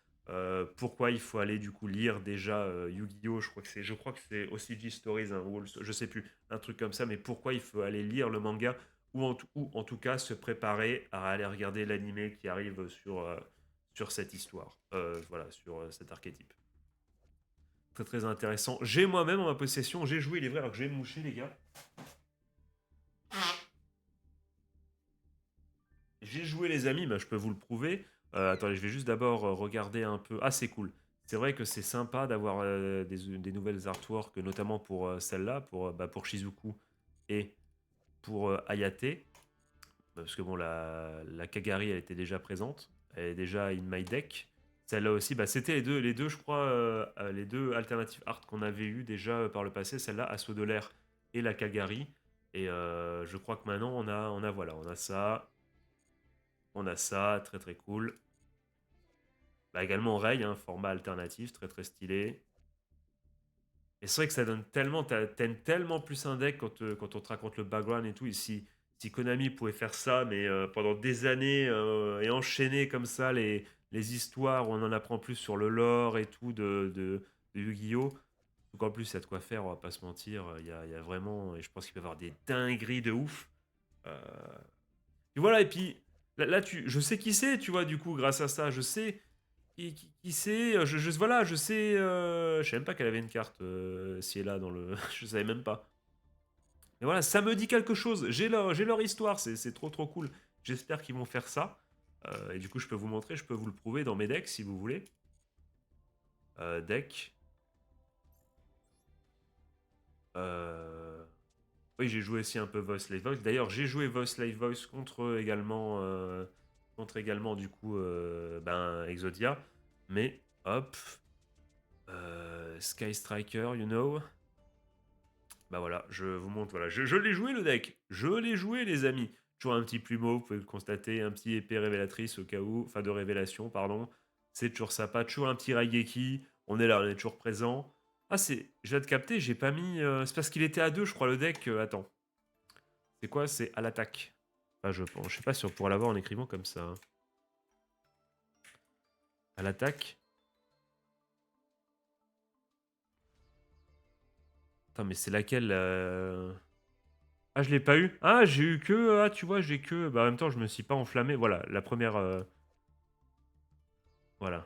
pourquoi il faut aller du coup lire déjà Yu-Gi-Oh! Je crois que c'est OCG Stories, hein, je sais plus, un truc comme ça, mais pourquoi il faut aller lire le manga ou en tout cas se préparer à aller regarder l'animé qui arrive sur cette histoire, voilà, sur cet archétype. Très très intéressant. J'ai moi-même en ma possession, j'ai joué, il est vrai, alors que je vais me moucher les gars. j'ai joué les amis, bah, je peux vous le prouver. Attendez, je vais juste d'abord regarder un peu. Ah, c'est cool. C'est vrai que c'est sympa d'avoir des nouvelles artworks, notamment pour celle-là, pour Shizuku et pour Hayate. Parce que bon, la Kagari, elle était déjà présente. Elle est déjà in my deck. Celle-là aussi, bah, c'était les deux, je crois, les deux alternatives art qu'on avait eu déjà par le passé. Celle-là, Assaut de l'air et la Kagari. Et je crois que maintenant, voilà, on a ça, très très cool. Bah, également Ray, hein, format alternatif, très très stylé. Et c'est vrai que ça donne tellement, t'aimes tellement plus un deck quand on te raconte le background et tout. Ici, si Konami pouvait faire ça, mais pendant des années et enchaîner comme ça les histoires où on en apprend plus sur le lore et tout de Yu-Gi-Oh! Donc en plus, il y a de quoi faire, on va pas se mentir. Il y a vraiment, et je pense qu'il peut y avoir des dingueries de ouf. Euh, Et voilà, et puis là, je sais qui c'est, tu vois, du coup, grâce à ça, je sais qui c'est, voilà, je sais même pas qu'elle avait une carte, si elle est là dans le, je savais même pas. Mais voilà, ça me dit quelque chose, j'ai leur histoire, c'est trop trop cool. J'espère qu'ils vont faire ça. Et du coup, je peux vous montrer, je peux vous le prouver dans mes decks si vous voulez. Deck. Euh, Oui, j'ai joué aussi un peu Voice Live Voice. D'ailleurs, j'ai joué Voice Live Voice contre également du coup ben, Exodia. Mais hop, Sky Striker, you know. Bah voilà, je vous montre. Voilà, je l'ai joué le deck. Je l'ai joué, les amis. Toujours un petit plumeau, vous pouvez le constater, un petit épée révélatrice au cas où, enfin de révélation, pardon. C'est toujours sympa. Toujours un petit Raigeki. On est là, on est toujours présent. Ah, je viens de capter, j'ai pas mis. C'est parce qu'il était à 2, je crois, le deck. Attends. C'est quoi? C'est à l'attaque. Ah, je pense. Je sais pas si on pourra l'avoir en écrivant comme ça, hein. À l'attaque. Attends, mais c'est laquelle Ah, je l'ai pas eu. Ah, j'ai eu que. Ah, tu vois, j'ai que. Bah, en même temps, je me suis pas enflammé. Voilà, la première. Voilà.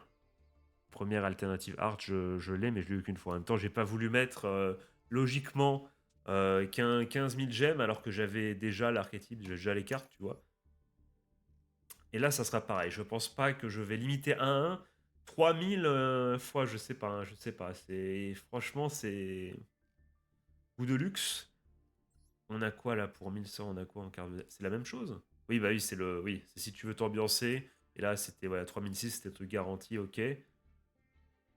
Première alternative art, je l'ai, mais je l'ai eu qu'une fois. En même temps, j'ai pas voulu mettre logiquement 15 000 gemmes alors que j'avais déjà l'archétype, j'ai déjà les cartes, tu vois. Et là, ça sera pareil. Je pense pas que je vais limiter à 1. 3000 fois, je sais pas, hein, je sais pas. Franchement, c'est goût de luxe. On a quoi là pour 1100? On a quoi en carte C'est la même chose? Oui, bah oui, c'est si tu veux t'ambiancer. Et là, c'était voilà, 3006, c'était truc garanti, ok.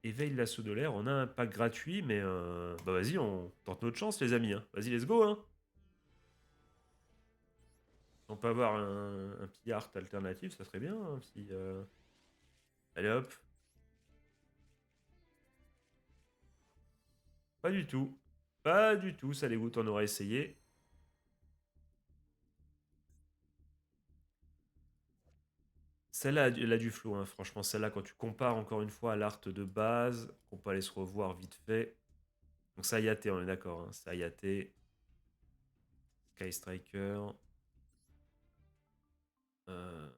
Éveille l'assaut de l'air, on a un pack gratuit, mais bah vas-y, on tente notre chance, les amis, hein. Vas-y, let's go, hein. On peut avoir un petit art alternatif, ça serait bien, un petit. Allez hop. Pas du tout. Pas du tout, ça dégoûte, on aurait essayé. Celle-là, elle a du flow, hein. Franchement, celle-là, quand tu compares encore une fois à l'art de base, on peut aller se revoir vite fait. Donc, ça, Sayate, on est d'accord, hein. Sayate, Sky Striker. euh,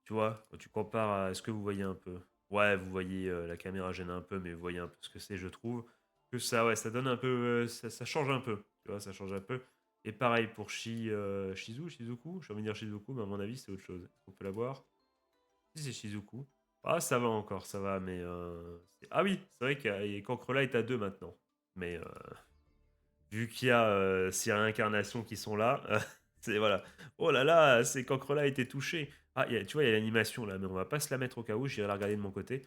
Tu vois, quand tu compares à. Est-ce que vous voyez un peu? Ouais, vous voyez, la caméra gêne un peu, mais vous voyez un peu ce que c'est, je trouve. Que ça, ouais, ça donne un peu. Ça change un peu. Tu vois, ça change un peu. Et pareil pour Shizuku. J'ai envie de dire Shizuku, mais à mon avis, c'est autre chose. On peut la voir. Si, c'est Shizuku. Ah, ça va encore, ça va, mais. Ah oui, c'est vrai qu'Ancrela est à 2 maintenant. Mais vu qu'il y a ces réincarnations qui sont là, c'est voilà. Oh là là, c'est qu'Ancrela a été touché. Ah, tu vois, il y a l'animation là, mais on va pas se la mettre au cas où, j'irai la regarder de mon côté.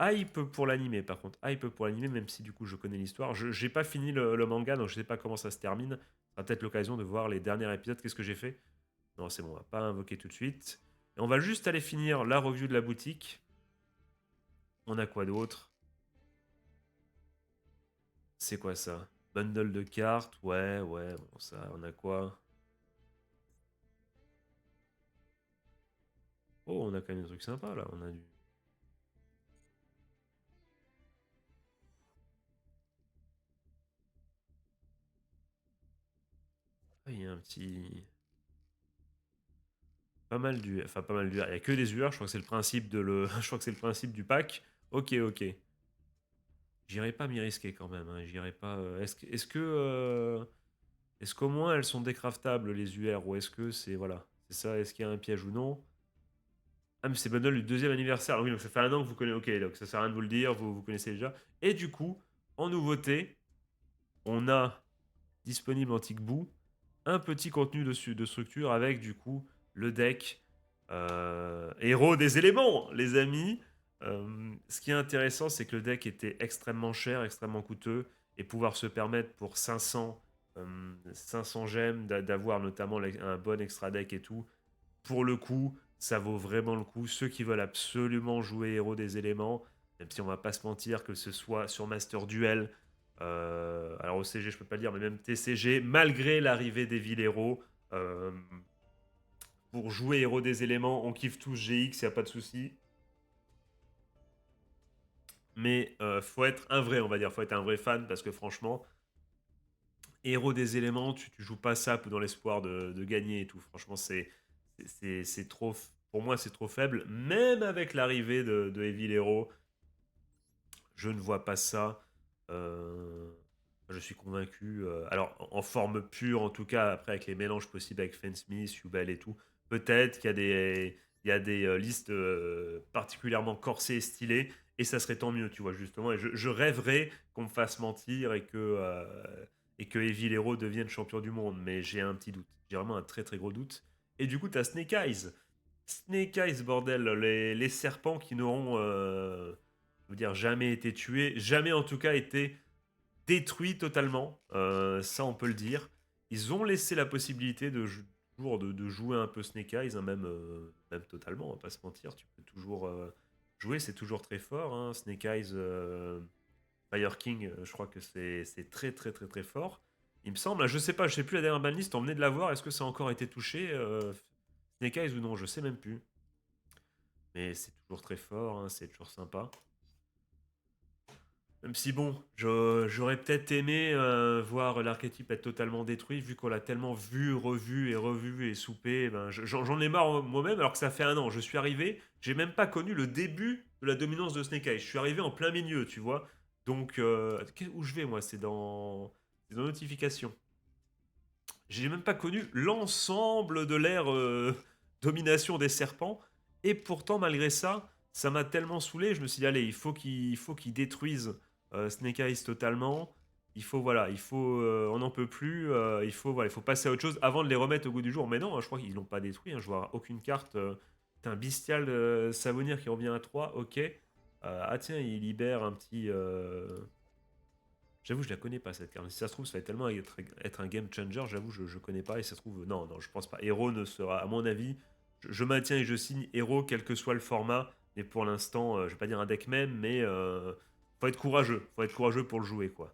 Hype pour l'animé, par contre. Hype pour l'animé, même si du coup je connais l'histoire. Je J'ai pas fini le manga, donc je sais pas comment ça se termine. Ça sera peut-être l'occasion de voir les derniers épisodes. Qu'est-ce que j'ai fait? Non, c'est bon, on va pas invoquer tout de suite. Et on va juste aller finir la review de la boutique. On a quoi d'autre? C'est quoi ça? Bundle de cartes, ouais, ouais, bon, ça, on a quoi? Oh, on a quand même des trucs sympas là. On a du. Ah, il y a un petit. Pas mal du. Enfin, pas mal du. Il y a que des UR, je crois que c'est le principe je crois que c'est le principe du pack. Ok, ok. J'irai pas m'y risquer quand même, hein. J'irai pas. Est-ce que. Est-ce qu'au moins elles sont décraftables, les UR, ou est-ce que c'est... Voilà, c'est ça, est-ce qu'il y a un piège ou non? Ah, mais c'est bundle du deuxième anniversaire. Ah oui, donc ça fait un an que vous connaissez. Ok, donc ça sert à rien de vous le dire, vous connaissez déjà. Et du coup, en nouveauté, on a disponible en Tickboo un petit contenu de structure avec du coup le deck héros des éléments, les amis. Ce qui est intéressant, c'est que le deck était extrêmement cher, extrêmement coûteux, et pouvoir se permettre pour 500 gemmes d'avoir notamment un bon extra deck et tout, pour le coup, ça vaut vraiment le coup. Ceux qui veulent absolument jouer héros des éléments, même si on va pas se mentir, que ce soit sur Master Duel, alors au CG je peux pas le dire, mais même TCG, malgré l'arrivée des villes héros, euh, pour jouer héros des éléments, on kiffe tous GX, y a pas de souci. Mais faut être un vrai, on va dire, faut être un vrai fan parce que franchement, héros des éléments, tu joues pas ça dans l'espoir de gagner et tout. Franchement, c'est trop. Pour moi, c'est trop faible. Même avec l'arrivée de Evil Hero, je ne vois pas ça. Euh, je suis convaincu. Alors, en forme pure, en tout cas, après, avec les mélanges possibles avec Fensmith, Yubel et tout, peut-être qu'il y a des listes particulièrement corsées et stylées, et ça serait tant mieux, tu vois, justement. Et je rêverais qu'on me fasse mentir et que Evil Hero devienne champion du monde, mais j'ai un petit doute. J'ai vraiment un très très gros doute. Et du coup, tu as Snake Eyes. Snake Eyes, bordel, les serpents qui n'auront je veux dire, jamais été tués, jamais en tout cas été détruits totalement. Ça, on peut le dire. Ils ont laissé la possibilité toujours de jouer un peu Snake Eyes, hein, même totalement, on va pas se mentir. Tu peux toujours jouer, c'est toujours très fort. Hein. Snake Eyes, Fire King, je crois que c'est très très très très fort. Il me semble, je sais pas, je sais plus la dernière banlist, on venait de la voir, est-ce que ça a encore été touché Snake Eyes ou non, je sais même plus. Mais c'est toujours très fort, hein, c'est toujours sympa. Même si bon, j'aurais peut-être aimé voir l'archétype être totalement détruit, vu qu'on l'a tellement vu, revu et revu et soupé, ben, j'en ai marre moi-même, alors que ça fait un an. Je suis arrivé, j'ai même pas connu le début de la dominance de Snake Eyes. Je suis arrivé en plein milieu, tu vois. Donc, où je vais, moi C'est dans notification. J'ai même pas connu l'ensemble de l'ère domination des serpents. Et pourtant, malgré ça, ça m'a tellement saoulé. Je me suis dit, allez, il faut qu'ils détruisent Snake Eyes totalement. On n'en peut plus. Il faut passer à autre chose avant de les remettre au goût du jour. Mais non, hein, je crois qu'ils l'ont pas détruit. Hein, je vois aucune carte. T'as un bestial Savonir qui revient à 3. Ok. Ah tiens, il libère un petit. J'avoue, je la connais pas cette carte. Si ça se trouve, ça va tellement être un game changer. J'avoue, je connais pas. Et ça se trouve, non, non, je pense pas. Hero ne sera, à mon avis, je maintiens et je signe Hero, quel que soit le format. Mais pour l'instant, je vais pas dire un deck même, mais faut être courageux. Faut être courageux pour le jouer, quoi.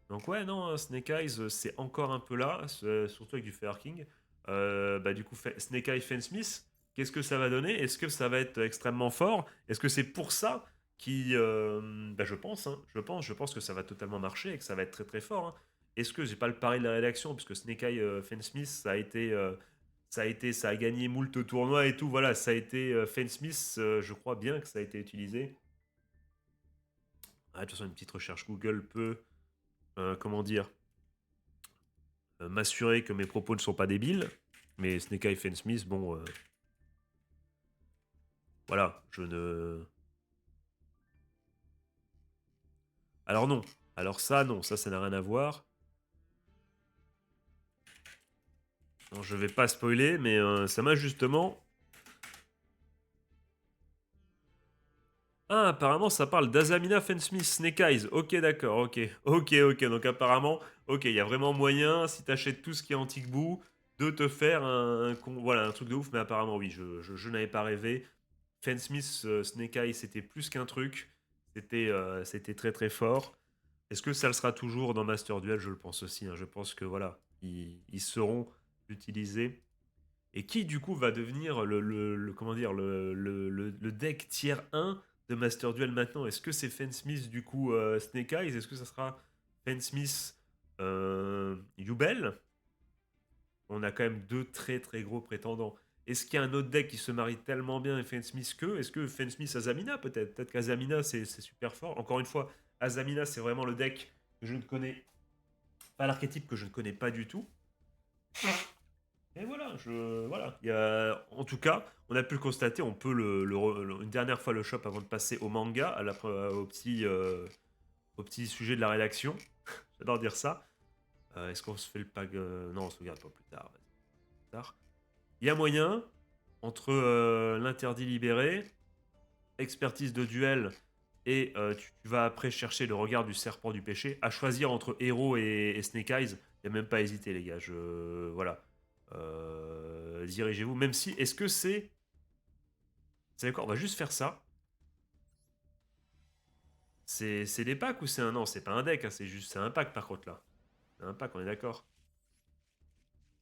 Donc ouais, non, Snake Eyes, c'est encore un peu là, surtout avec du Fire King. Bah, du coup, Snake Eyes Fensmith, qu'est-ce que ça va donner? Est-ce que ça va être extrêmement fort? Est-ce que c'est pour ça bah, je pense, hein, je pense que ça va totalement marcher et que ça va être très très fort. Hein. Est-ce que j'ai pas le pari de la rédaction, puisque Snake Eye Fensmith, ça a gagné moult tournois et tout, voilà, ça a été Fensmith, je crois bien que ça a été utilisé. Ah, de toute façon, une petite recherche Google peut, comment dire, m'assurer que mes propos ne sont pas débiles. Mais Snake Eye Fensmith, bon, voilà, je ne. Alors non. Alors ça, non, ça n'a rien à voir. Non, je vais pas spoiler, mais ça m'a justement. Ah, apparemment, ça parle d'Azamina Fensmith Snake Eyes. Ok, d'accord, ok. Ok, ok. Donc, apparemment, ok, il y a vraiment moyen, si t'achètes tout ce qui est antique bout, de te faire voilà, un truc de ouf. Mais apparemment, oui, je n'avais pas rêvé. Fensmith Snake Eyes, c'était plus qu'un truc. C'était très très fort. Est-ce que ça le sera toujours dans Master Duel? Je le pense aussi. Hein. Je pense que voilà, ils seront utilisés. Et qui du coup va devenir comment dire, le deck tier 1 de Master Duel maintenant? Est-ce que c'est Fensmith du coup Snake Eyes? Est-ce que ça sera Fensmith Yubel? On a quand même deux très très gros prétendants. Est-ce qu'il y a un autre deck qui se marie tellement bien avec Fensmith que? Est-ce que Fensmith Azamina peut-être? Peut-être qu'Azamina c'est super fort. Encore une fois, Azamina c'est vraiment le deck que je ne connais Pas l'archétype que je ne connais pas du tout. Et voilà, voilà. En tout cas, on a pu le constater, on peut une dernière fois le shop avant de passer au manga, au petit sujet de la rédaction. J'adore dire ça. Est-ce qu'on se fait le pack Non, on se regarde pas plus tard. Plus tard. Il y a moyen, entre l'interdit libéré, expertise de duel, et tu vas après chercher le regard du serpent du péché, à choisir entre Hero et Snake Eyes. Il n'y a même pas à hésiter, les gars. Voilà. Dirigez-vous. Même si, est-ce que c'est. C'est d'accord, on va juste faire ça. C'est des packs ou c'est un. Non, c'est pas un deck, hein, c'est un pack par contre là. C'est un pack, on est d'accord.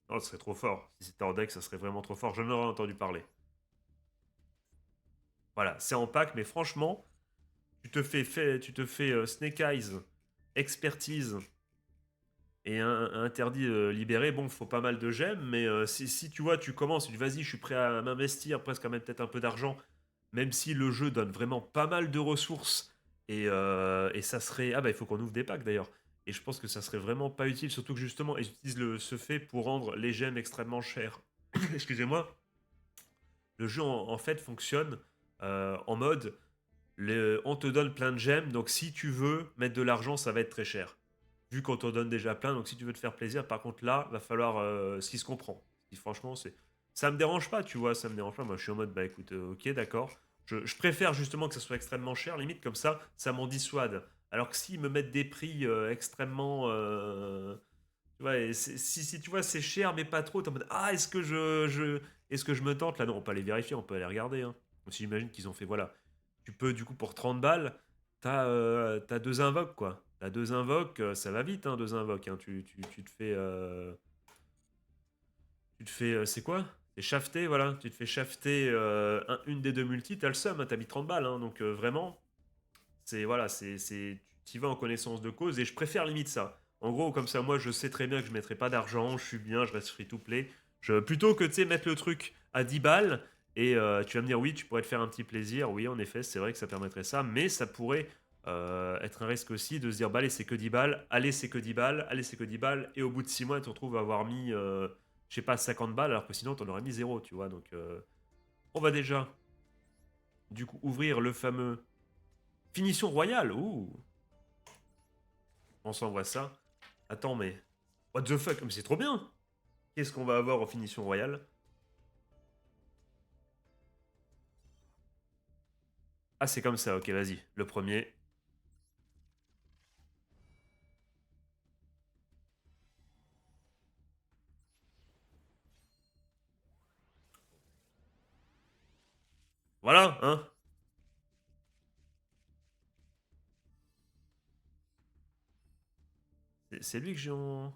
Non, ce serait trop fort. Si c'était en deck, ça serait vraiment trop fort. J'en aurais entendu parler. Voilà, c'est en pack, mais franchement, tu te fais Snake Eyes, expertise et un interdit libéré. Bon, faut pas mal de gemmes, mais si tu vois, tu commences, tu dis vas-y, je suis prêt à m'investir, presque à mettre peut-être un peu d'argent, même si le jeu donne vraiment pas mal de ressources, et ça serait. Ah bah, il faut qu'on ouvre des packs d'ailleurs. Et je pense que ça serait vraiment pas utile, surtout que justement, ils utilisent ce fait pour rendre les gemmes extrêmement chères. Excusez-moi. Le jeu en fait fonctionne en mode on te donne plein de gemmes, donc si tu veux mettre de l'argent, ça va être très cher. Vu qu'on te donne déjà plein, donc si tu veux te faire plaisir, par contre là, va falloir ce qui se comprend. Franchement, ça me dérange pas, tu vois, ça me dérange pas. Moi, je suis en mode, bah écoute, ok, d'accord. Je préfère justement que ça soit extrêmement cher, limite comme ça m'en dissuade. Alors que s'ils me mettent des prix extrêmement. Tu vois, si tu vois, c'est cher, mais pas trop, t'es en mode, ah, est-ce que je me tente là? Non, on peut aller vérifier, on peut aller regarder. Hein. Donc, si j'imagine qu'ils ont fait, voilà, tu peux, du coup, pour 30 balles, t'as deux invoques, quoi. T'as deux invoques, ça va vite, hein, deux invoques. Hein. Tu te fais, c'est quoi? C'est shafté, voilà. Tu te fais shafter une des deux multis, t'as le seum, hein, t'as mis 30 balles. Hein. Donc, vraiment, voilà, tu y vas en connaissance de cause, et je préfère limite ça. En gros, comme ça, moi, je sais très bien que je mettrai pas d'argent, je suis bien, je reste free to play. Plutôt que, tu sais, mettre le truc à 10 balles, et tu vas me dire, oui, tu pourrais te faire un petit plaisir. Oui, en effet, c'est vrai que ça permettrait ça, mais ça pourrait être un risque aussi de se dire, bah, allez, c'est que 10 balles, allez, c'est que 10 balles, allez, c'est que 10 balles, et au bout de 6 mois, tu te retrouves à avoir mis, je sais pas, 50 balles, alors que sinon, tu en aurais mis zéro, tu vois. Donc, on va déjà, du coup, ouvrir le fameux finition royale. Ouh, on s'envoie ça. Attends, mais. What the fuck? Mais c'est trop bien! Qu'est-ce qu'on va avoir en finition royale? Ah, c'est comme ça, ok, vas-y. Le premier. Voilà, hein? C'est lui que j'ai en.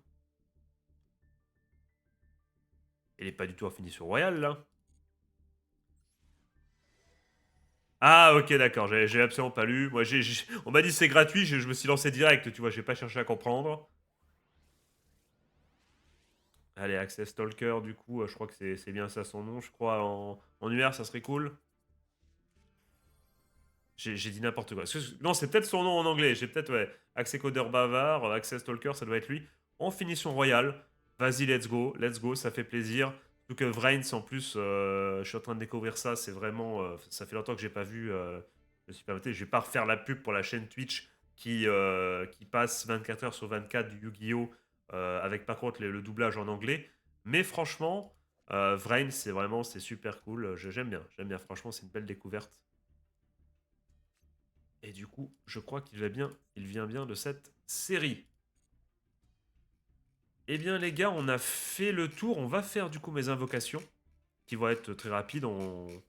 Il est pas du tout en finition royale, là. Ah, ok, d'accord, j'ai absolument pas lu. Moi, on m'a dit c'est gratuit, je me suis lancé direct, tu vois, j'ai pas cherché à comprendre. Allez, Access Stalker, du coup, je crois que c'est bien ça son nom, je crois. En UR, ça serait cool. J'ai dit n'importe quoi. Non, c'est peut-être son nom en anglais. J'ai peut-être, ouais. Accès codeur bavard, Access Stalker, ça doit être lui. En finition royale. Vas-y, let's go, ça fait plaisir. Surtout que Vrains, en plus, je suis en train de découvrir ça. C'est vraiment. Ça fait longtemps que j'ai pas vu. Je me suis permis, je vais pas refaire la pub pour la chaîne Twitch qui passe 24 heures sur 24 du Yu-Gi-Oh! Avec par contre le doublage en anglais. Mais franchement, Vrains, c'est super cool. J'aime bien. Franchement, c'est une belle découverte. Et du coup, je crois il vient bien de cette série. Eh bien, les gars, on a fait le tour. On va faire du coup mes invocations, qui vont être très rapides. On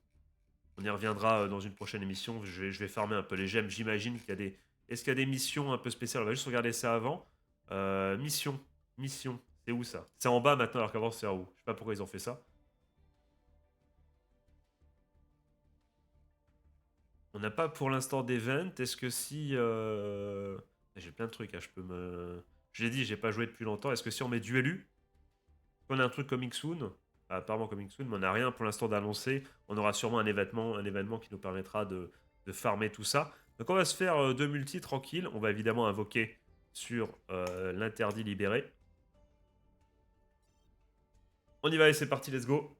y reviendra dans une prochaine émission. Je vais farmer un peu les gemmes. J'imagine qu'il y a des. Est-ce qu'il y a des missions un peu spéciales? On va juste regarder ça avant. Mission. Mission. C'est où ça? C'est en bas maintenant, alors qu'avant c'est en haut. Je sais pas pourquoi ils ont fait ça. On n'a pas pour l'instant d'event. Est-ce que si. J'ai plein de trucs, hein, je peux me. Je l'ai dit, j'ai pas joué depuis longtemps. Est-ce que si on met Duelu, on a un truc coming soon, apparemment coming soon, mais on n'a rien pour l'instant d'annoncé. On aura sûrement un événement qui nous permettra de farmer tout ça. Donc on va se faire deux multis tranquille. On va évidemment invoquer. sur l'interdit libéré. On y va et c'est parti, let's go.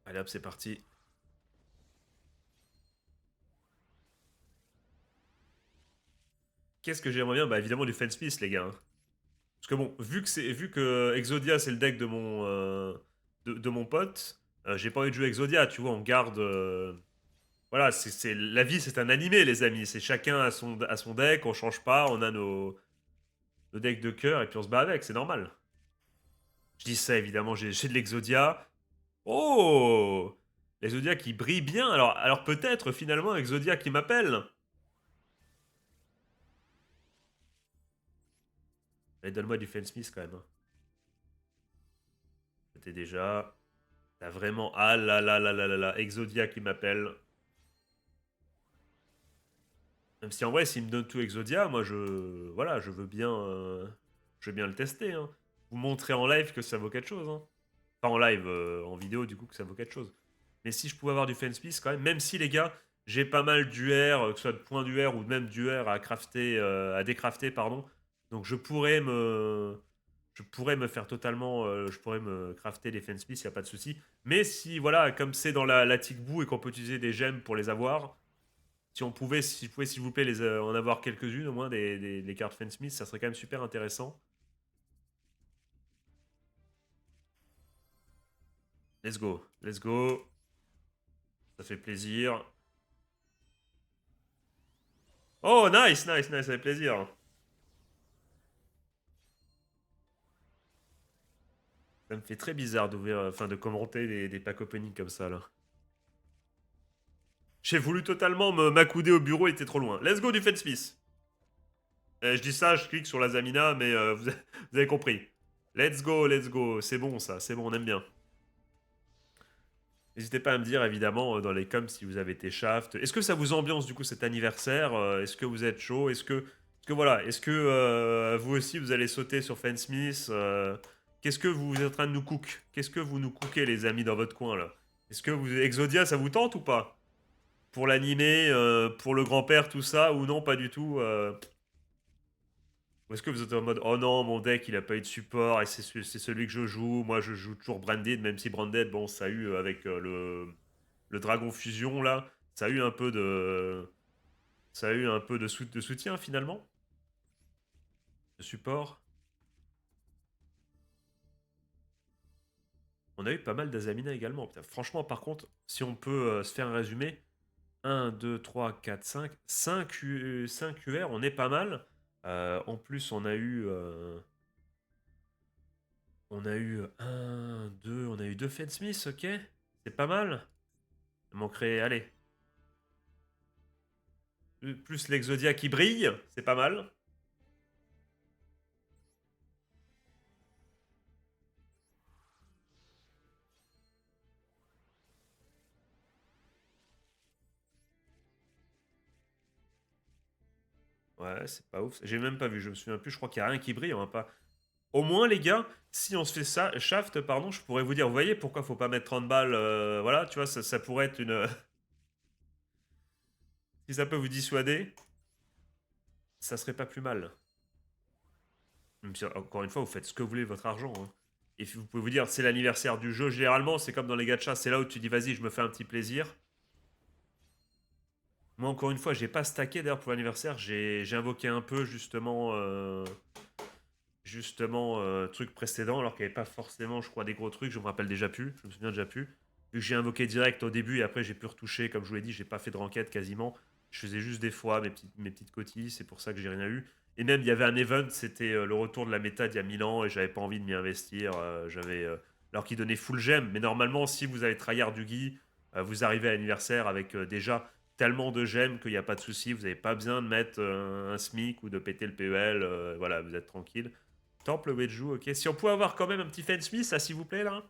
Allez hop, c'est parti. Qu'est-ce que j'aimerais bien? Bah évidemment du Fence-Smith, les gars, hein. Parce que bon, vu que Exodia c'est le deck de de mon pote, j'ai pas envie de jouer Exodia, tu vois, on garde. Voilà, la vie c'est un animé, les amis. C'est chacun à son deck, on change pas, on a nos decks de cœur et puis on se bat avec, c'est normal. Je dis ça évidemment, j'ai de l'Exodia. Oh, l'Exodia qui brille bien. Alors peut-être finalement Exodia qui m'appelle. Allez, donne-moi du Fence-Smith quand même, hein. C'était déjà. T'as vraiment. Ah là là là là là là. Exodia qui m'appelle. Même si en vrai, s'il me donne tout Exodia, moi je. Voilà, je veux bien le tester, hein. Vous montrer en live que ça vaut quelque chose, hein. Pas en live, en vidéo du coup que ça vaut quelque chose. Mais si je pouvais avoir du Fence-Smith quand même si les gars, j'ai pas mal d'UR, que ce soit de points d'UR ou même d'UR à crafter, à décrafter, pardon. Donc je pourrais me faire totalement, je pourrais me crafter les Fence-Smith, y a pas de souci. Mais si voilà, comme c'est dans la Tickboo et qu'on peut utiliser des gemmes pour les avoir, si je pouvais s'il vous plaît en avoir quelques-unes au moins des cartes Fence-Smith, ça serait quand même super intéressant. Let's go, let's go. Ça fait plaisir. Oh, nice, nice, nice, ça fait plaisir. Ça me fait très bizarre d'ouvrir, enfin de commenter des pack opening comme ça là. J'ai voulu totalement m'accouder au bureau, il était trop loin. Let's go du Fed Smith. Je dis ça, je clique sur la Zamina, mais vous avez compris. Let's go. C'est bon ça, c'est bon, on aime bien. N'hésitez pas à me dire évidemment dans les coms si vous avez été shaft. Est-ce que ça vous ambiance du coup cet anniversaire? Est-ce que vous êtes chaud? Est-ce que vous aussi vous allez sauter sur Fansmith? Qu'est-ce que vous êtes en train de nous cook? Qu'est-ce que vous nous cookez les amis dans votre coin là? Est-ce que vous Exodia ça vous tente ou pas? Pour l'animé, pour le grand-père, tout ça, ou non, pas du tout? Ou est-ce que vous êtes en mode oh non, mon deck il a pas eu de support et c'est celui que je joue, moi je joue toujours Branded, même si Branded, bon, ça a eu avec le Dragon Fusion là, ça a eu un peu de. Ça a eu un peu de soutien finalement, de support. On a eu pas mal d'Azamina également. Putain, franchement, par contre, si on peut se faire un résumé, un 2 3 4 5 5 UR, on est pas mal. En plus, on a eu un 2 on a eu 2 Fed Smith, ok. C'est pas mal. Il manquerait, allez, plus l'Exodia qui brille, c'est pas mal. Ouais, c'est pas ouf. J'ai même pas vu, je me souviens plus, je crois qu'il y a rien qui brille, on va pas. Au moins, les gars, si on se fait ça, shaft, pardon, je pourrais vous dire, vous voyez pourquoi faut pas mettre 30 balles, voilà, tu vois, ça pourrait être une. Si ça peut vous dissuader, ça serait pas plus mal. Même si, encore une fois, vous faites ce que vous voulez de votre argent, hein. Et vous pouvez vous dire, c'est l'anniversaire du jeu. Généralement, c'est comme dans les gachas, c'est là où tu dis, vas-y, je me fais un petit plaisir. Moi, encore une fois, j'ai pas stacké d'ailleurs pour l'anniversaire. J'ai invoqué un peu justement, truc précédent, alors qu'il n'y avait pas forcément, je crois, des gros trucs. Je me rappelle déjà plus. Je me souviens déjà plus. Vu que j'ai invoqué direct au début et après j'ai pu retoucher, comme je vous l'ai dit, j'ai pas fait de renquête quasiment. Je faisais juste des fois mes petites cotilles, c'est pour ça que j'ai rien eu. Et même il y avait un event, c'était le retour de la méta d'il y a 1000 ans et j'avais pas envie de m'y investir. Alors qu'il donnait full gem, mais normalement si vous avez tryhard Yugi, vous arrivez à l'anniversaire avec déjà tellement de gemmes qu'il n'y a pas de souci, vous n'avez pas besoin de mettre un SMIC ou de péter le PEL, voilà, vous êtes tranquille. Temple Weju, ok. Si on pouvait avoir quand même un petit Fan Smith, ça s'il vous plaît là.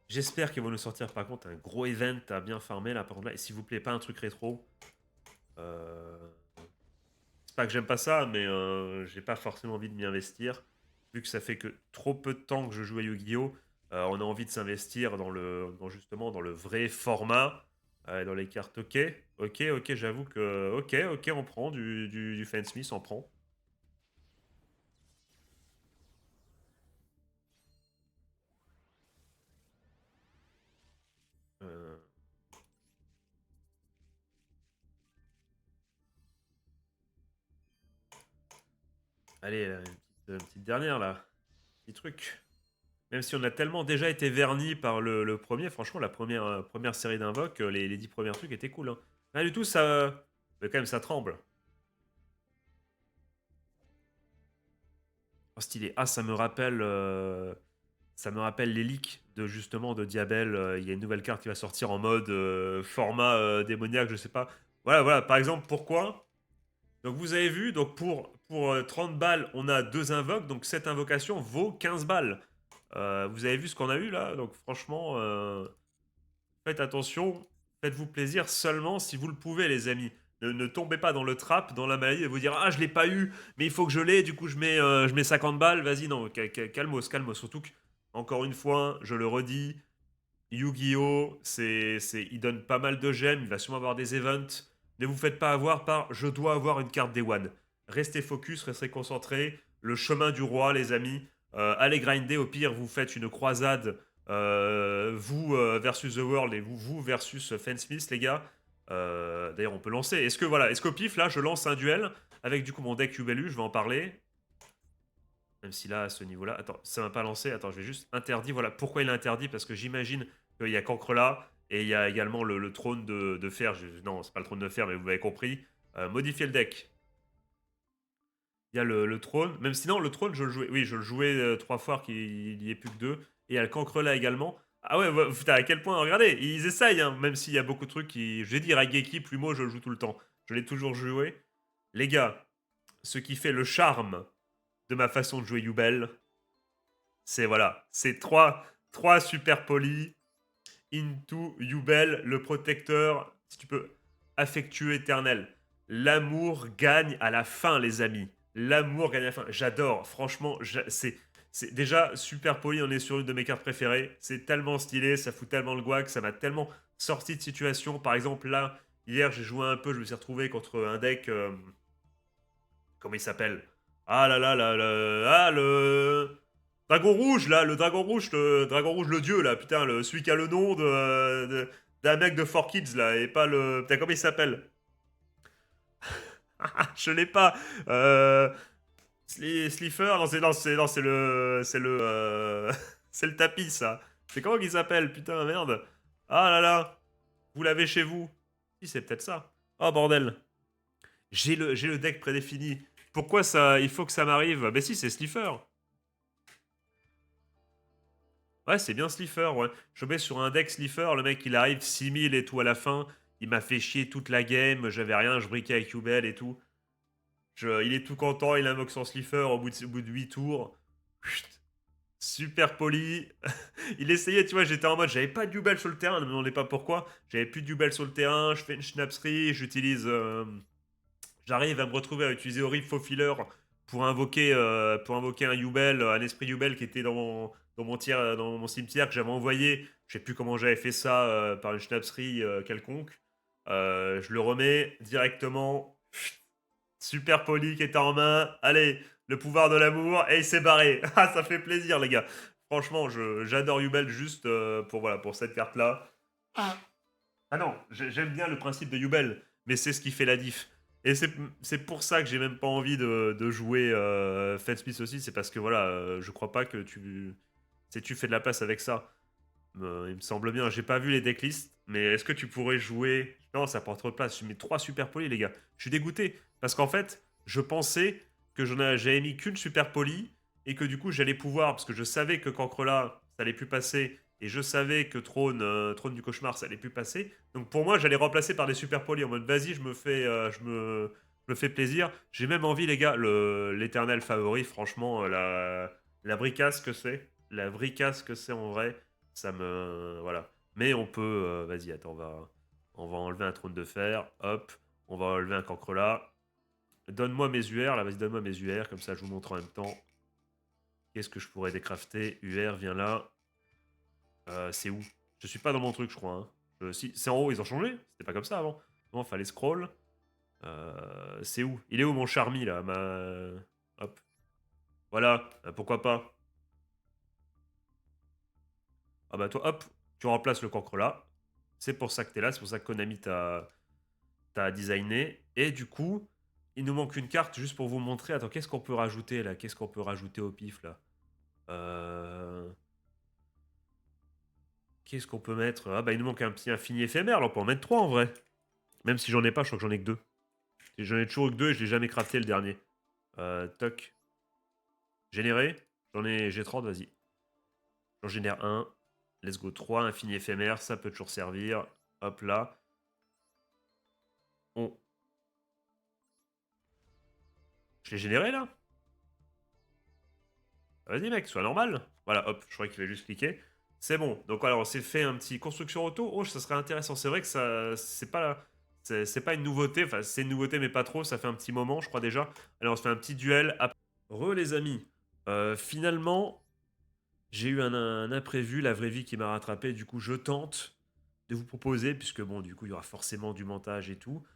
J'espère qu'ils vont nous sortir par contre un gros event à bien farmer là par contre là. Et s'il vous plaît, pas un truc rétro. Euh, C'est pas que j'aime pas ça, mais j'ai pas forcément envie de m'y investir. Vu que ça fait que trop peu de temps que je joue à Yu-Gi-Oh! On a envie de s'investir justement dans le vrai format, dans les cartes. Ok, ok, ok, j'avoue que ok, ok, on prend du Smith, on prend. Euh, Allez, là, une petite dernière là, petit truc. Même si on a tellement déjà été verni par le premier, franchement, la première série d'invoques, les 10 premiers trucs étaient cool, hein. Rien du tout, ça. Mais quand même, ça tremble. Oh, stylé. Ah, ça me rappelle les leaks de justement de Diabel. Il y a une nouvelle carte qui va sortir en mode format démoniaque, je sais pas. Voilà, voilà. Par exemple, pourquoi? Donc vous avez vu, donc pour 30 balles, on a deux invoques, donc cette invocation vaut 15 balles. Vous avez vu ce qu'on a eu là? Donc franchement, faites attention, faites-vous plaisir seulement si vous le pouvez, les amis. Ne tombez pas dans le trap, dans la maladie, de vous dire ah je l'ai pas eu, mais il faut que je l'ai, du coup je mets 50 balles, vas-y, non, calmos, calmos. Surtout que, encore une fois, je le redis, Yu-Gi-Oh! Il donne pas mal de gemmes, il va sûrement avoir des events. Ne vous faites pas avoir par je dois avoir une carte Day One. Restez focus, restez concentrés. Le chemin du roi, les amis. Allez grinder, au pire, vous faites une croisade, vous versus The World et vous versus Fensmith, les gars. D'ailleurs, on peut lancer. Est-ce qu'au pif, là, je lance un duel avec du coup mon deck Ubelu, je vais en parler. Même si là, à ce niveau-là, attends, ça m'a pas lancé. Attends, je vais juste interdit. Voilà, pourquoi il est interdit? Parce que j'imagine qu'il y a qu'Ancre-là et il y a également le trône de fer. Non, c'est pas le trône de fer, mais vous avez compris. Modifier le deck. Il y a le trône. Même sinon, le trône, je le jouais. Oui, je le jouais 3 fois, qu'il y ait plus que deux. Et il y a le cancre-là également. Ah ouais, putain, à quel point, regardez, ils essayent, hein, même s'il y a beaucoup de trucs qui. J'ai dit Raigeki, Plumeau, je le joue tout le temps. Je l'ai toujours joué. Les gars, ce qui fait le charme de ma façon de jouer Yubel, c'est voilà, c'est trois super polis, into Yubel, le protecteur, si tu peux, affectueux éternel. L'amour gagne à la fin, les amis. L'amour gagne à la fin. J'adore, franchement, c'est déjà super poli. On est sur une de mes cartes préférées. C'est tellement stylé, ça fout tellement le guac, ça m'a tellement sorti de situation. Par exemple, là, hier, j'ai joué un peu, je me suis retrouvé contre un deck. Comment il s'appelle? Ah là là là là. Ah, le. Dragon rouge, là, le dragon rouge, le dieu, là, putain, celui qui a le nom d'un mec de 4Kids, là, et pas le. Putain, comment il s'appelle? Je l'ai pas. Slifer, non, c'est le. C'est le tapis, ça. C'est comment qu'il s'appelle? Putain, merde. Ah là là. Vous l'avez chez vous. Si, c'est peut-être ça. Oh, bordel. J'ai le deck prédéfini. Pourquoi ça, il faut que ça m'arrive? Bah si, c'est Slifer. Ouais, c'est bien Slifer, ouais. Je mets sur un deck Slifer, le mec il arrive 6000 et tout à la fin. Il m'a fait chier toute la game, j'avais rien, je briquais avec Ubel et tout. Il est tout content, il invoque son Slifer au bout de 8 tours. Chut, super poli. Il essayait, tu vois, j'étais en mode, j'avais pas de Ubel sur le terrain, ne me demandez pas pourquoi. J'avais plus de Ubel sur le terrain, je fais une schnapserie, j'arrive à me retrouver à utiliser Horrible Faux Filler pour invoquer un Yubel, un esprit Yubel qui était dans mon cimetière que j'avais envoyé. Je sais plus comment j'avais fait ça par une schnapserie quelconque. Je le remets directement. Super poli qui était en main. Allez, le pouvoir de l'amour. Et il s'est barré. Ah, ça fait plaisir, les gars. Franchement, j'adore Yubel juste voilà, pour cette carte-là. Ah non, j'aime bien le principe de Yubel, mais c'est ce qui fait la diff. Et c'est pour ça que j'ai même pas envie de jouer Fate Smith aussi, c'est parce que voilà, je crois pas que tu fais de la place avec ça. Il me semble bien, j'ai pas vu les decklists, mais est-ce que tu pourrais jouer. Non, ça prend trop de place, je mets 3 super polis, les gars. Je suis dégoûté, parce qu'en fait, je pensais que j'avais mis qu'une super poly, et que du coup j'allais pouvoir, parce que je savais que Cancrela, ça allait plus passer, et je savais que Trône du Cauchemar, ça allait plus passer. Donc pour moi, j'allais remplacer par des super polis en mode vas-y, je me fais plaisir. J'ai même envie, les gars, l'éternel favori, franchement, la bricasse que c'est. La bricasse que c'est en vrai, ça me. Voilà. Mais on peut. Vas-y, attends, on va enlever un trône de fer. Hop. On va enlever un cancrelat. Donne-moi mes UR, là, vas-y, donne-moi mes UR, comme ça je vous montre en même temps. Qu'est-ce que je pourrais décrafter? UR, viens là. C'est où? Je suis pas dans mon truc, je crois. Hein. Si, c'est en haut, ils ont changé? C'était pas comme ça avant. Non, fallait scroll. C'est où? Il est où mon Charmy là? Hop. Voilà, pourquoi pas? Ah bah toi, hop, tu remplaces le cancre là. C'est pour ça que t'es là, c'est pour ça que Konami t'a designé. Et du coup, il nous manque une carte juste pour vous montrer. Attends, qu'est-ce qu'on peut rajouter là? Qu'est-ce qu'on peut rajouter au pif là? Euh... Qu'est-ce qu'on peut mettre? Ah bah il nous manque un petit infini éphémère, là on peut en mettre 3 en vrai. Même si j'en ai pas, je crois que j'en ai que 2. J'en ai toujours que 2 et je l'ai jamais crafté le dernier. Toc. Générer. J'ai 30, vas-y. J'en génère un. Let's go 3, infini éphémère, ça peut toujours servir. Hop là. On... Je l'ai généré là? Vas-y mec, sois normal. Voilà, hop, je croyais qu'il fallait juste cliquer. C'est bon. Donc alors, on s'est fait un petit construction auto. Oh, ça serait intéressant. C'est vrai que ça, c'est pas une nouveauté. Enfin, c'est une nouveauté, mais pas trop. Ça fait un petit moment, je crois déjà. Allez, on se fait un petit duel. Les amis. Finalement, j'ai eu un imprévu, la vraie vie qui m'a rattrapé. Du coup, je tente de vous proposer, puisque bon, du coup, il y aura forcément du montage et tout.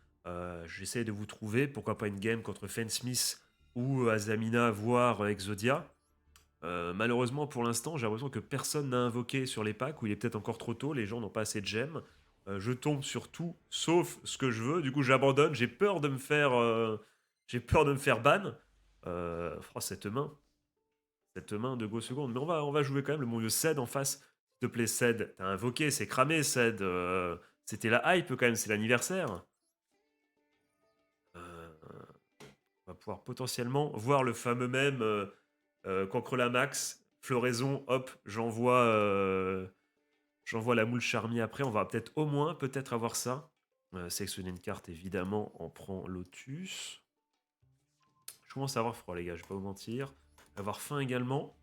J'essaie de vous trouver, pourquoi pas une game contre Fen Smith ou Azamina, voire Exodia. Malheureusement, pour l'instant, j'ai l'impression que personne n'a invoqué sur les packs, ou il est peut-être encore trop tôt, les gens n'ont pas assez de gemmes. Je tombe sur tout, sauf ce que je veux. Du coup, j'abandonne. J'ai peur de me faire ban. Cette main de Go Seconde. Mais on va jouer quand même le bon vieux Ced en face. S'il te plaît, Ced. T'as invoqué, c'est cramé, Ced. C'était la hype quand même, c'est l'anniversaire. Euh, on va pouvoir potentiellement voir le fameux même Cancre la Max, floraison, hop, j'envoie la moule charmie après. On va peut-être au moins peut-être avoir ça. Sélectionner une carte, évidemment, on prend Lotus. Je commence à avoir froid, les gars, je vais pas vous mentir. Avoir faim également.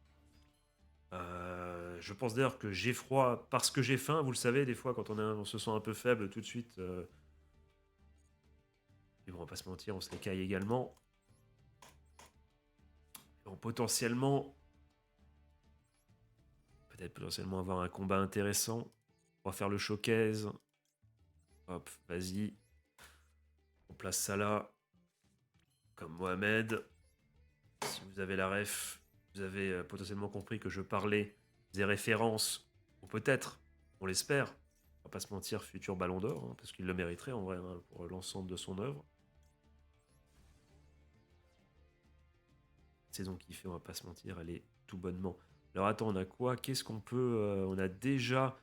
Je pense d'ailleurs que j'ai froid parce que j'ai faim. Vous le savez, des fois, quand on se sent un peu faible, tout de suite. Et bon, on va pas se mentir, on se les caille également. On potentiellement, peut-être potentiellement avoir un combat intéressant. On va faire le showcase. Hop, vas-y. On place ça là. Comme Mohamed. Si vous avez la ref, vous avez potentiellement compris que je parlais des références, ou peut-être, on l'espère, on va pas se mentir, futur Ballon d'Or, hein, parce qu'il le mériterait en vrai hein, pour l'ensemble de son œuvre. Saison kiffée, on va pas se mentir, elle est tout bonnement. Alors attends, on a quoi? Qu'est-ce qu'on peut... on a déjà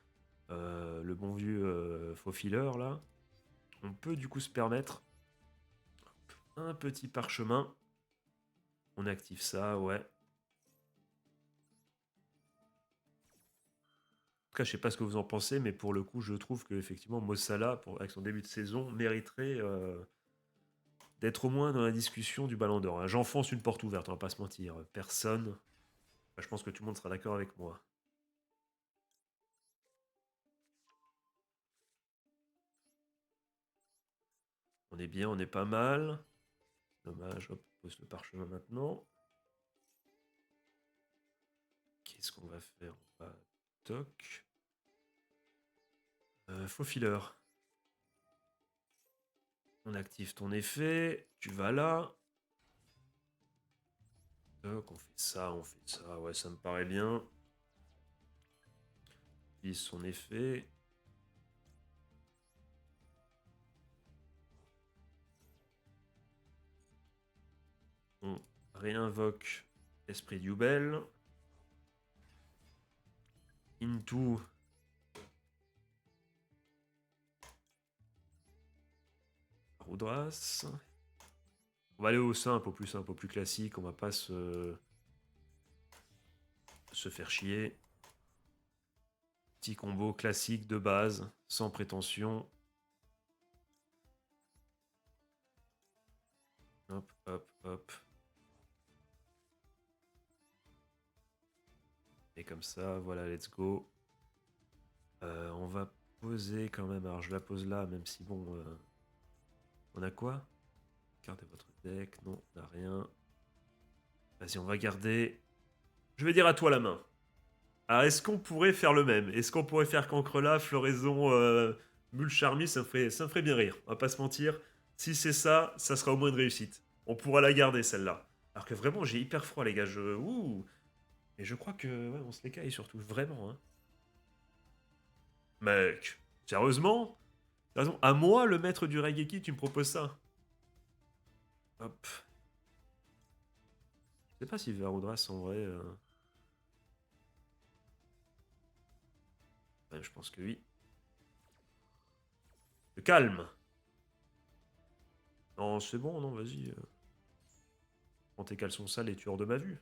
le bon vieux faux filler là. On peut du coup se permettre un petit parchemin. On active ça, ouais. En tout cas, je sais pas ce que vous en pensez, mais pour le coup, je trouve que effectivement, Mossala, avec son début de saison, mériterait d'être au moins dans la discussion du Ballon d'Or. Hein. J'enfonce une porte ouverte, on va pas se mentir. Personne. Enfin, je pense que tout le monde sera d'accord avec moi. On est bien, on est pas mal. Dommage, hop, on pose le parchemin maintenant. Qu'est-ce qu'on va faire? On va toc. Faux filler. On active ton effet. Tu vas là. Toc, on fait ça, on fait ça. Ouais, ça me paraît bien. Utilise son effet. On réinvoque Esprit Dubel. Into. Roudras. On va aller au simple, au plus classique. On va pas se faire chier. Petit combo classique de base, sans prétention. Hop, hop, hop. Et comme ça, voilà, let's go. On va poser quand même. Alors je la pose là, même si bon... on a quoi? Gardez votre deck. Non, on n'a rien. Vas-y, on va garder. Je vais dire à toi la main. Alors, est-ce qu'on pourrait faire le même? Est-ce qu'on pourrait faire Cancrela, Floraison, Charmy? Ça me ferait bien rire, on va pas se mentir. Si c'est ça, ça sera au moins une réussite. On pourra la garder, celle-là. Alors que vraiment, j'ai hyper froid, les gars. Ouh. Et je crois que... Ouais, on se les caille, surtout. Vraiment, hein. Mec, sérieusement? Sérieusement, à moi, le maître du Raigeki, tu me proposes ça? Hop. Je sais pas si Varoudras, en vrai... ouais, je pense que oui. Le calme. Non, c'est bon, non, vas-y. Prends tes caleçons sales et tu hors de ma vue.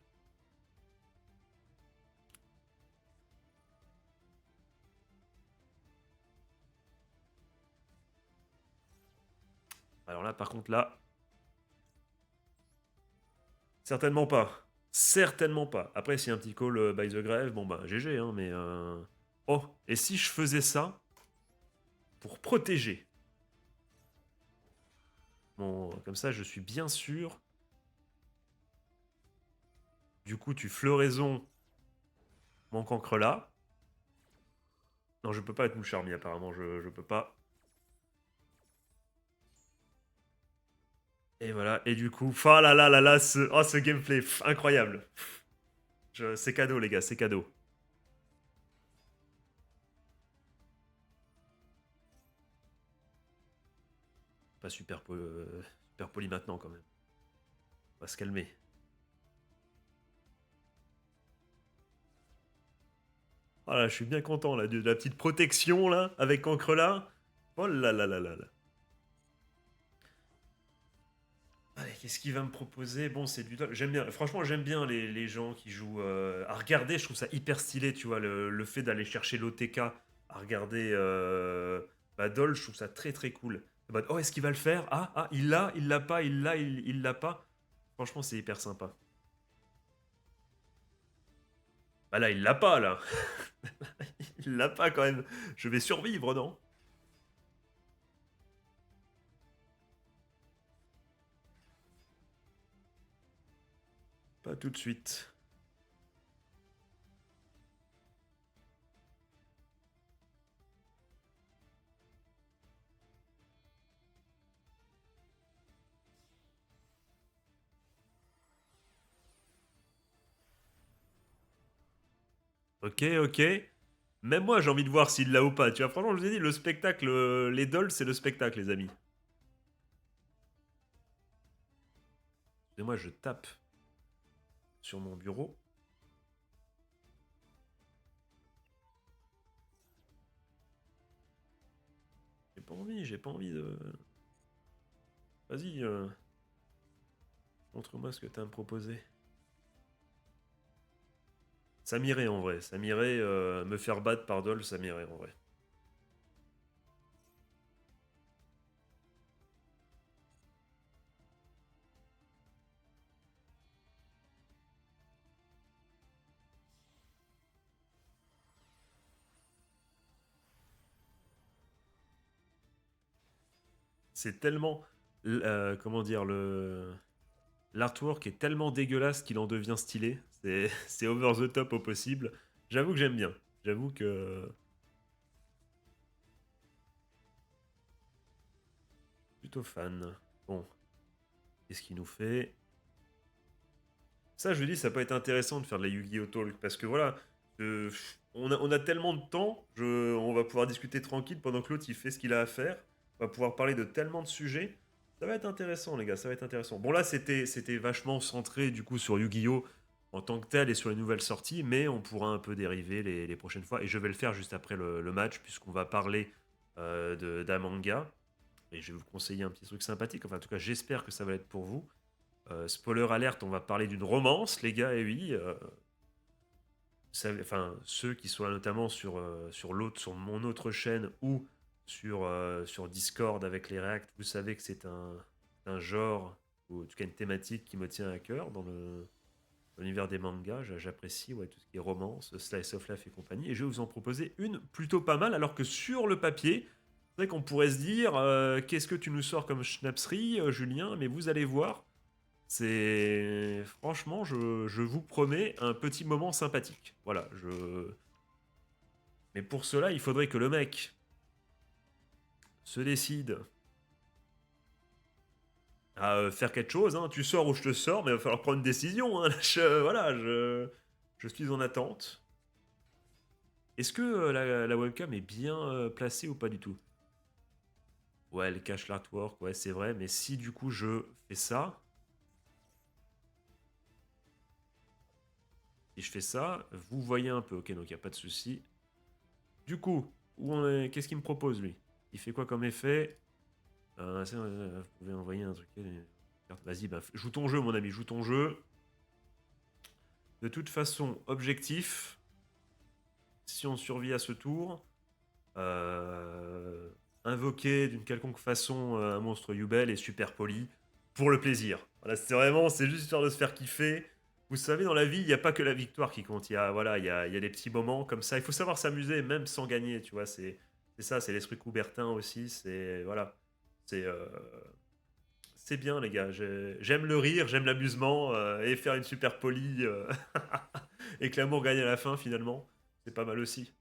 Alors là, par contre, là... Certainement pas. Certainement pas. Après, si un petit call by the grave, bon bah GG, hein, mais... Oh, et si je faisais ça pour protéger? Bon, comme ça, je suis bien sûr. Du coup, tu floraison mon cancre là. Non, je peux pas être Moucharmi, apparemment, je peux pas. Et voilà, et du coup, oh là là là là, ce gameplay, incroyable. C'est cadeau, les gars, c'est cadeau. Pas super poli maintenant, quand même. On va se calmer. Voilà, je suis bien content, là, de la petite protection, là, avec cancre là. Oh là là là là là. Allez, qu'est-ce qu'il va me proposer? Bon, c'est du... J'aime bien, franchement, j'aime bien les gens qui jouent... À regarder, je trouve ça hyper stylé, tu vois, le fait d'aller chercher l'OTK à regarder Dol, je trouve ça très très cool. Bah, oh, est-ce qu'il va le faire? Ah, il l'a pas, il l'a pas. Franchement, c'est hyper sympa. Bah là, il l'a pas, là. Il l'a pas, quand même. Je vais survivre, non? Pas tout de suite. Ok, ok. Même moi, j'ai envie de voir s'il l'a ou pas. Tu vois, franchement, je vous ai dit, le spectacle, les dolls, c'est le spectacle, les amis. Et moi, je tape sur mon bureau. J'ai pas envie de... Vas-y, montre-moi ce que t'as à me proposer. Ça m'irait en vrai, ça m'irait me faire battre par Dol, ça m'irait en vrai. C'est tellement... comment dire, le... L'artwork est tellement dégueulasse qu'il en devient stylé. C'est over the top au possible. J'avoue que j'aime bien. J'avoue que... Plutôt fan. Bon, qu'est-ce qu'il nous fait? Ça, je dis, ça peut être intéressant de faire de la Yu-Gi-Oh! Talk, parce que voilà, euh, on a tellement de temps, on va pouvoir discuter tranquille pendant que l'autre il fait ce qu'il a à faire. On va pouvoir parler de tellement de sujets. Ça va être intéressant, les gars, ça va être intéressant. Bon, là, c'était vachement centré du coup sur Yu-Gi-Oh! En tant que tel et sur les nouvelles sorties, mais on pourra un peu dériver les prochaines fois. Et je vais le faire juste après le match, puisqu'on va parler d'un manga. Et je vais vous conseiller un petit truc sympathique. Enfin, en tout cas, j'espère que ça va être pour vous. Spoiler alerte, on va parler d'une romance, les gars, et oui. Enfin, ceux qui sont là notamment sur mon autre chaîne ou sur Discord avec les Reacts, vous savez que c'est un genre, ou en tout cas une thématique qui me tient à cœur dans l'univers des mangas. J'apprécie ouais, tout ce qui est romance, slice of life et compagnie. Et je vais vous en proposer une plutôt pas mal, alors que sur le papier, c'est vrai qu'on pourrait se dire qu'est-ce que tu nous sors comme schnapserie, Julien? Mais vous allez voir, C'est franchement, je vous promets un petit moment sympathique. Voilà, je. Mais pour cela, il faudrait que le mec se décide à faire quelque chose. Hein. Tu sors ou je te sors, mais il va falloir prendre une décision. Hein. Là, voilà, je suis en attente. Est-ce que la webcam est bien placée ou pas du tout? Ouais, elle cache l'artwork, ouais, c'est vrai. Mais si du coup je fais ça, si je fais ça, vous voyez un peu. Ok, donc il n'y a pas de souci. Du coup, où on est... qu'est-ce qu'il me propose lui? Il fait quoi comme effet? Vous pouvez envoyer un truc. Vas-y, bah, joue ton jeu, mon ami, joue ton jeu. De toute façon, objectif, si on survit à ce tour, euh, invoquer d'une quelconque façon un monstre Yubel et super poli pour le plaisir. Voilà, c'est vraiment, c'est juste histoire de se faire kiffer. Vous savez, dans la vie, il n'y a pas que la victoire qui compte. Il y a, voilà, il y a des petits moments comme ça. Il faut savoir s'amuser, même sans gagner, tu vois. C'est ça, c'est l'esprit Coubertin aussi. C'est, voilà. C'est c'est bien, les gars. J'aime le rire, j'aime l'amusement et faire une super polie et que l'amour gagne à la fin, finalement. C'est pas mal aussi.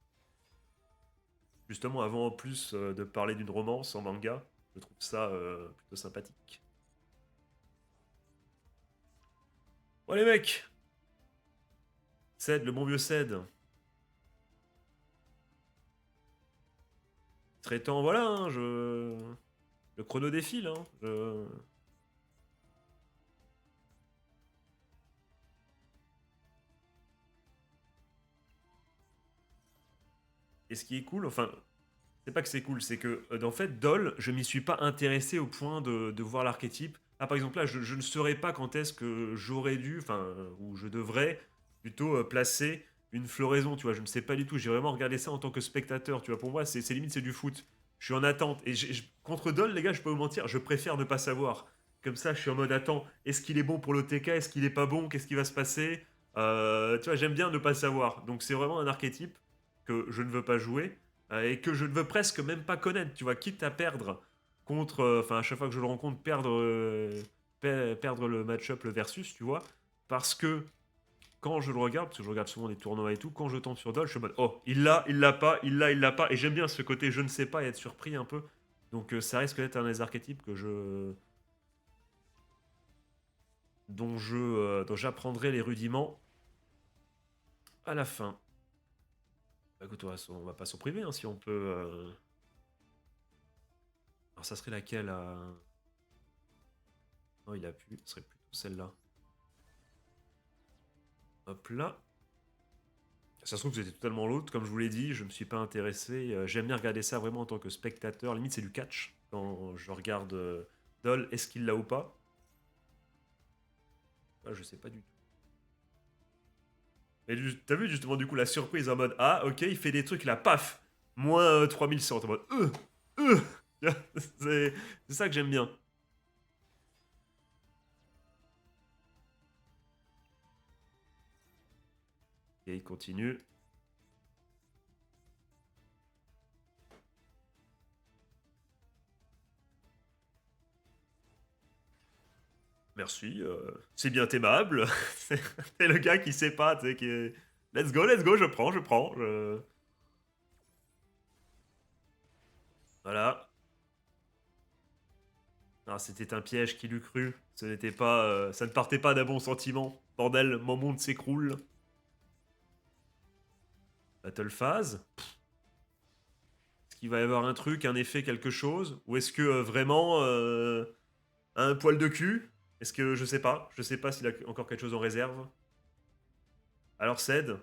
Justement, avant en plus de parler d'une romance en manga, je trouve ça plutôt sympathique. Bon, les mecs, Ced, le bon vieux Ced. Il serait temps, voilà, hein, le chrono défile. Hein, Et ce qui est cool, enfin, c'est pas que c'est cool, c'est que, en fait, Doll, je m'y suis pas intéressé au point de voir l'archétype. Ah, par exemple, là, je ne saurais pas quand est-ce que j'aurais dû, enfin, ou je devrais plutôt placer une floraison, tu vois. Je ne sais pas du tout. J'ai vraiment regardé ça en tant que spectateur, tu vois. Pour moi, c'est limite, c'est du foot. Je suis en attente. Et contre Doll, les gars, je peux vous mentir, je préfère ne pas savoir. Comme ça, je suis en mode attends, est-ce qu'il est bon pour l'OTK? Est-ce qu'il est pas bon? Qu'est-ce qui va se passer? Tu vois, j'aime bien ne pas savoir. Donc, c'est vraiment un archétype que je ne veux pas jouer et que je ne veux presque même pas connaître, tu vois, quitte à perdre contre, enfin à chaque fois que je le rencontre, perdre le match-up, le versus, tu vois, parce que quand je le regarde, parce que je regarde souvent des tournois et tout, quand je tombe sur Doll, je suis en mode, oh, il l'a pas, il l'a pas, et j'aime bien ce côté je ne sais pas et être surpris un peu, donc ça risque d'être un des archétypes dont j'apprendrai les rudiments à la fin. Bah, écoute, on va pas s'en priver, hein, si on peut... Alors ça serait laquelle Non, il a pu. Ce serait plutôt celle-là. Hop là. Ça se trouve que c'était totalement l'autre. Comme je vous l'ai dit, je me suis pas intéressé. J'aime bien regarder ça vraiment en tant que spectateur. Limite, c'est du catch. Quand je regarde Doll, est-ce qu'il l'a ou pas? Ah, je sais pas du tout. Mais t'as vu justement du coup la surprise en mode ah, ok, il fait des trucs là, paf Moins 3100. En mode euh. c'est c'est ça que j'aime bien. Ok, il continue. Merci, c'est bien aimable. C'est le gars qui sait pas, tu sais, qui est... let's go, je prends, je prends. Voilà. Ah, c'était un piège qui l'eût cru. Ce n'était pas, ça ne partait pas d'un bon sentiment. Bordel, mon monde s'écroule. Battle phase. Est-ce qu'il va y avoir un truc, un effet, quelque chose? Ou est-ce que vraiment un poil de cul? Est-ce que je sais pas s'il a encore quelque chose en réserve. Alors Ced,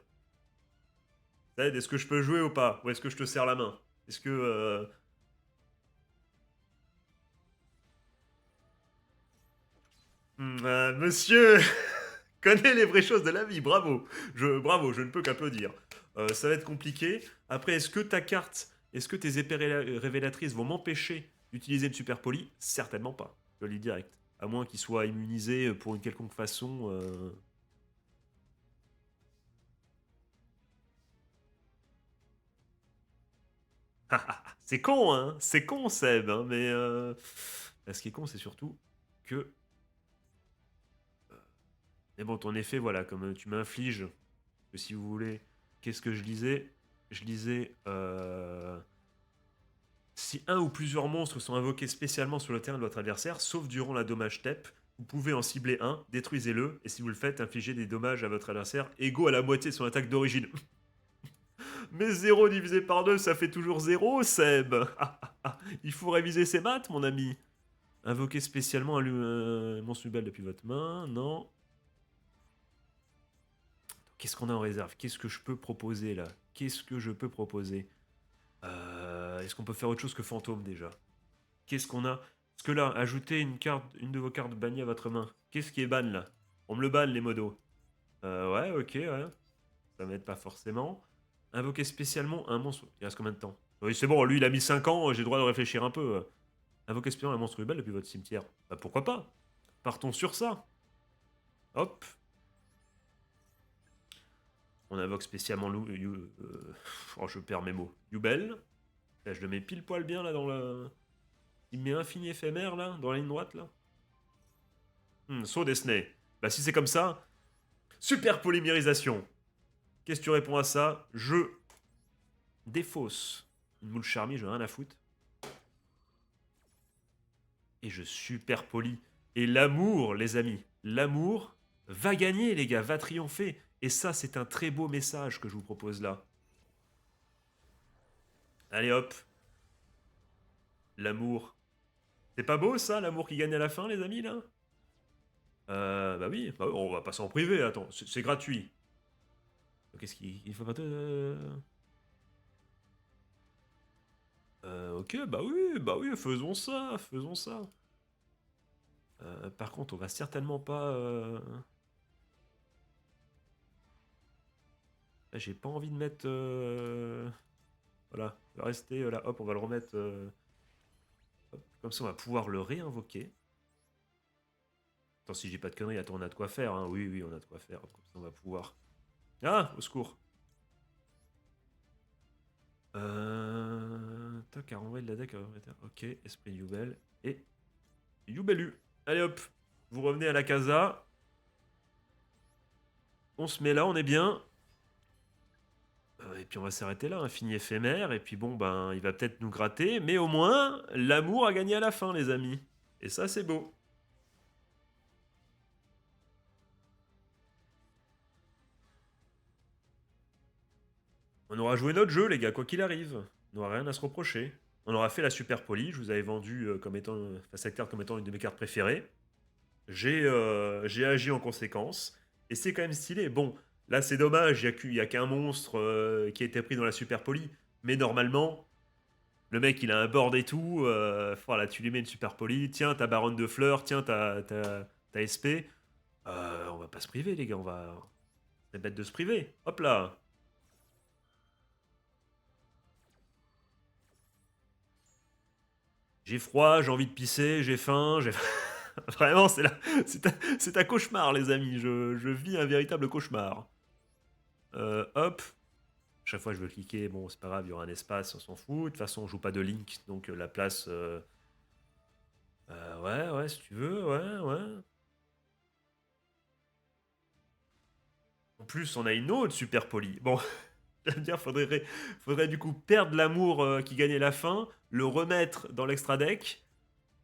est-ce que je peux jouer ou pas? Ou est-ce que je te serre la main? Est-ce que monsieur connaît les vraies choses de la vie, bravo. Bravo, je ne peux qu'applaudir. Ça va être compliqué. Après, est-ce que tes épées révélatrices vont m'empêcher d'utiliser une super poli? Certainement pas. Je le dis direct. À moins qu'il soit immunisé pour une quelconque façon. C'est con, hein. C'est con, Seb. Hein, mais ce qui est con, c'est surtout que Mais bon, ton effet, voilà, comme tu m'infliges, que si vous voulez, qu'est-ce que je disais? Je disais, si un ou plusieurs monstres sont invoqués spécialement sur le terrain de votre adversaire, sauf durant la dommage TEP, vous pouvez en cibler un, détruisez-le, et si vous le faites, infligez des dommages à votre adversaire égaux à la moitié de son attaque d'origine. Mais 0 divisé par 2, ça fait toujours 0, Seb. Il faut réviser ses maths, mon ami. Invoquer spécialement un monstre nubel depuis votre main, non. Qu'est-ce qu'on a en réserve? Qu'est-ce que je peux proposer là? Qu'est-ce que je peux proposer? Est-ce qu'on peut faire autre chose que fantôme déjà? Qu'est-ce qu'on a? Parce que là, ajouter une de vos cartes bannies à votre main. Qu'est-ce qui est ban là? On me le banne les modos. Ouais, ok, ouais. Ça m'aide pas forcément. Invoquer spécialement un monstre. Il reste combien de temps? Oui, c'est bon, lui il a mis 5 ans, j'ai le droit de réfléchir un peu. Invoquer spécialement un monstre rebelle depuis votre cimetière. Bah pourquoi pas? Partons sur ça. Hop. On invoque spécialement oh, je perds mes mots. Yubel. Là, je le mets pile poil bien là dans le. Il me met infini éphémère là, dans la ligne droite là. Saut Disney. Bah si c'est comme ça. Super polymérisation. Qu'est-ce que tu réponds à ça? Je défausse une moule charmie, je n'ai rien à foutre. Et je super polis. Et l'amour, les amis, l'amour va gagner, les gars, va triompher. Et ça, c'est un très beau message que je vous propose là. Allez hop, l'amour. C'est pas beau ça, l'amour qui gagne à la fin, les amis, là? Bah oui, on va pas s'en priver, attends, c'est gratuit. Qu'est-ce qu'il faut pas te... ok, bah oui, faisons ça, faisons ça. Par contre, on va certainement pas... J'ai pas envie de mettre... Voilà, il va rester là, hop, on va le remettre... hop. Comme ça, on va pouvoir le réinvoquer. Attends, si j'ai pas de conneries, attends, on a de quoi faire, hein. Oui, oui, on a de quoi faire. Comme ça, on va pouvoir... Ah, au secours. Toc, à renvoyer de la deck. Ok, esprit Yubel. Et Yubelu. Allez hop, vous revenez à la casa. On se met là, on est bien. Et puis on va s'arrêter là, infini éphémère. Et puis bon, ben, il va peut-être nous gratter. Mais au moins, l'amour a gagné à la fin, les amis. Et ça, c'est beau. On aura joué notre jeu, les gars, quoi qu'il arrive. On n'aura rien à se reprocher. On aura fait la super poly. Je vous avais vendu comme étant, cette carte comme étant une de mes cartes préférées. J'ai agi en conséquence. Et c'est quand même stylé. Bon, là c'est dommage, il y a qu'un monstre qui a été pris dans la super poly. Mais normalement, le mec il a un board et tout. Voilà, tu lui mets une super poly. Tiens, ta baronne de fleurs. Tiens, ta SP. On va pas se priver, les gars. On va. C'est bête de se priver. Hop là. J'ai froid, j'ai envie de pisser, j'ai faim, j'ai. Vraiment, c'est un cauchemar, les amis. Je vis un véritable cauchemar. Hop. Chaque fois, je veux cliquer. Bon, c'est pas grave, il y aura un espace, on s'en fout. De toute façon, on joue pas de Link, donc la place. Ouais, ouais, si tu veux, ouais, ouais. En plus, on a une autre super poly. Bon, j'allais dire, faudrait du coup perdre l'amour qui gagnait la fin, le remettre dans l'extra deck.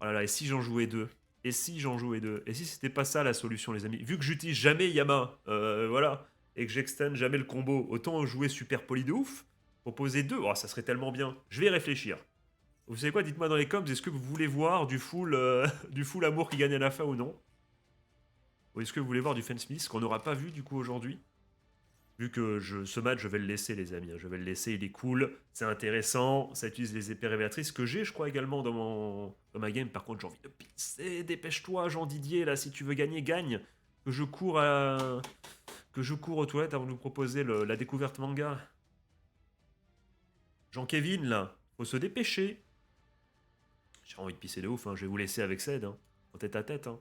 Oh là là, et si j'en jouais deux? Et si j'en jouais deux? Et si c'était pas ça la solution, les amis? Vu que j'utilise jamais Yama, voilà, et que j'extende jamais le combo, autant jouer super poly de ouf. Proposer deux, oh, ça serait tellement bien. Je vais y réfléchir. Vous savez quoi? Dites-moi dans les coms, est-ce que vous voulez voir du full, du full amour qui gagne à la fin ou non? Ou est-ce que vous voulez voir du Fensmith qu'on n'aura pas vu du coup aujourd'hui? Vu que ce match, je vais le laisser, les amis, hein. Je vais le laisser, il est cool, c'est intéressant, ça utilise les épées révélatrices que j'ai, je crois, également dans ma game. Par contre, j'ai envie de pisser, dépêche-toi, Jean Didier, là, si tu veux gagner, gagne. Que je cours que je cours aux toilettes avant de vous proposer la découverte manga. Jean-Kevin, là, faut se dépêcher. J'ai envie de pisser de ouf, hein. Je vais vous laisser avec Ced, hein, en tête à tête. Hein.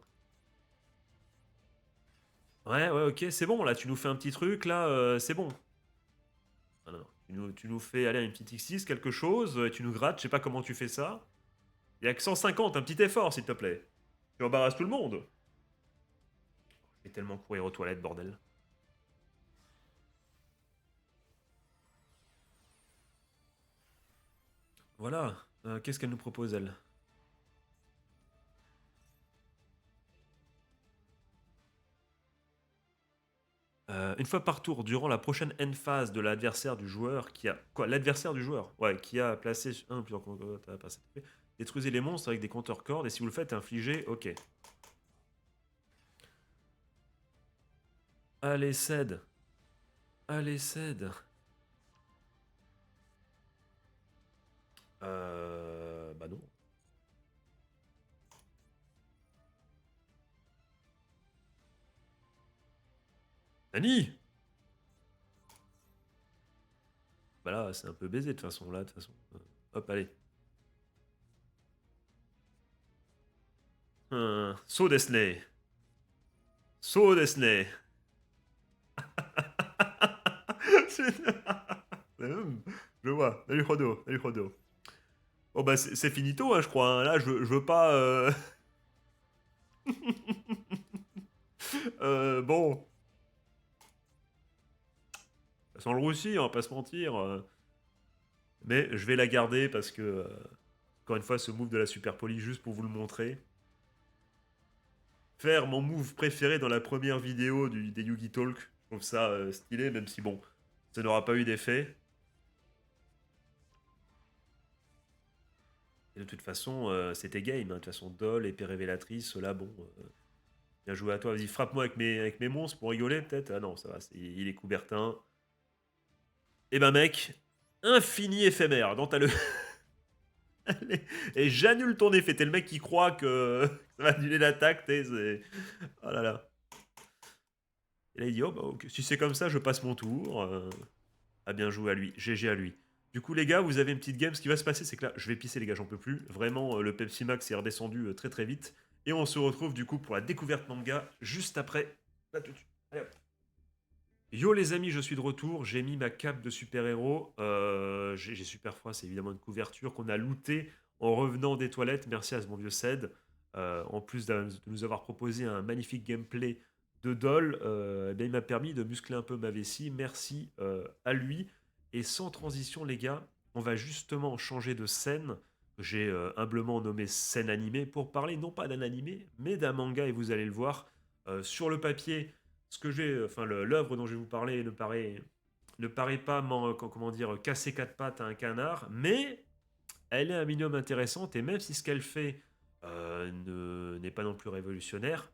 Ouais, ouais, ok, c'est bon, là, tu nous fais un petit truc, là, c'est bon. Ah non, non. Tu nous fais aller à une petite X6, quelque chose, et tu nous grattes, je sais pas comment tu fais ça. Il y a que 150, un petit effort, s'il te plaît. Tu embarrasses tout le monde. Je vais tellement courir aux toilettes, bordel. Voilà. Qu'est-ce qu'elle nous propose, elle? Une fois par tour, durant la prochaine end phase de l'adversaire du joueur qui a... Quoi? L'adversaire du joueur? Ouais, qui a placé... Un, plusieurs... t'as pas cette épée. Détruisez les monstres avec des compteurs cordes et si vous le faites, infligez... Ok. Allez, cède. Allez, cède. Bah non. Annie! Bah là, c'est un peu baisé de toute façon, là, de toute façon. Hop, allez. So Disney. So Disney. Je vois. Salut Frodo. Salut Frodo. Bon bah c'est finito, hein, je crois. Hein. Là, je veux pas... bon. Ça sent le roussi, on va pas se mentir. Mais je vais la garder parce que... encore une fois, ce move de la Super Poli, juste pour vous le montrer. Faire mon move préféré dans la première vidéo des Yugi Talk. Je trouve ça stylé, même si bon, ça n'aura pas eu d'effet. Et de toute façon, c'était game. Hein. De toute façon, Doll, épée révélatrice, là, bon, bien joué à toi. Vas-y, frappe-moi avec mes monstres pour rigoler, peut-être. Ah non, ça va, il est Coubertin. Eh ben, mec, infini éphémère. Non, t'as le. Allez. Et j'annule ton effet. T'es le mec qui croit que ça va annuler l'attaque. Oh là là. Et là, il dit, oh, bah, ok, si c'est comme ça, je passe mon tour. Ah, bien joué à lui. GG à lui. Du coup, les gars, vous avez une petite game. Ce qui va se passer, c'est que là, je vais pisser, les gars, j'en peux plus. Vraiment, le Pepsi Max est redescendu très très vite. Et on se retrouve du coup pour la découverte manga juste après. Là tout de suite. Allez, hop. Yo les amis, je suis de retour. J'ai mis ma cape de super-héros. J'ai super froid, c'est évidemment une couverture qu'on a lootée en revenant des toilettes. Merci à ce bon vieux Ced. En plus de nous avoir proposé un magnifique gameplay de Doll, eh bien, il m'a permis de muscler un peu ma vessie. Merci à lui. Et sans transition, les gars, on va justement changer de scène. J'ai humblement nommé scène animée pour parler non pas d'un animé, mais d'un manga. Et vous allez le voir sur le papier ce que j'ai, enfin l'œuvre dont je vais vous parler ne paraît pas comment dire casser quatre pattes à un canard, mais elle est un minimum intéressante et même si ce qu'elle fait n'est pas non plus révolutionnaire,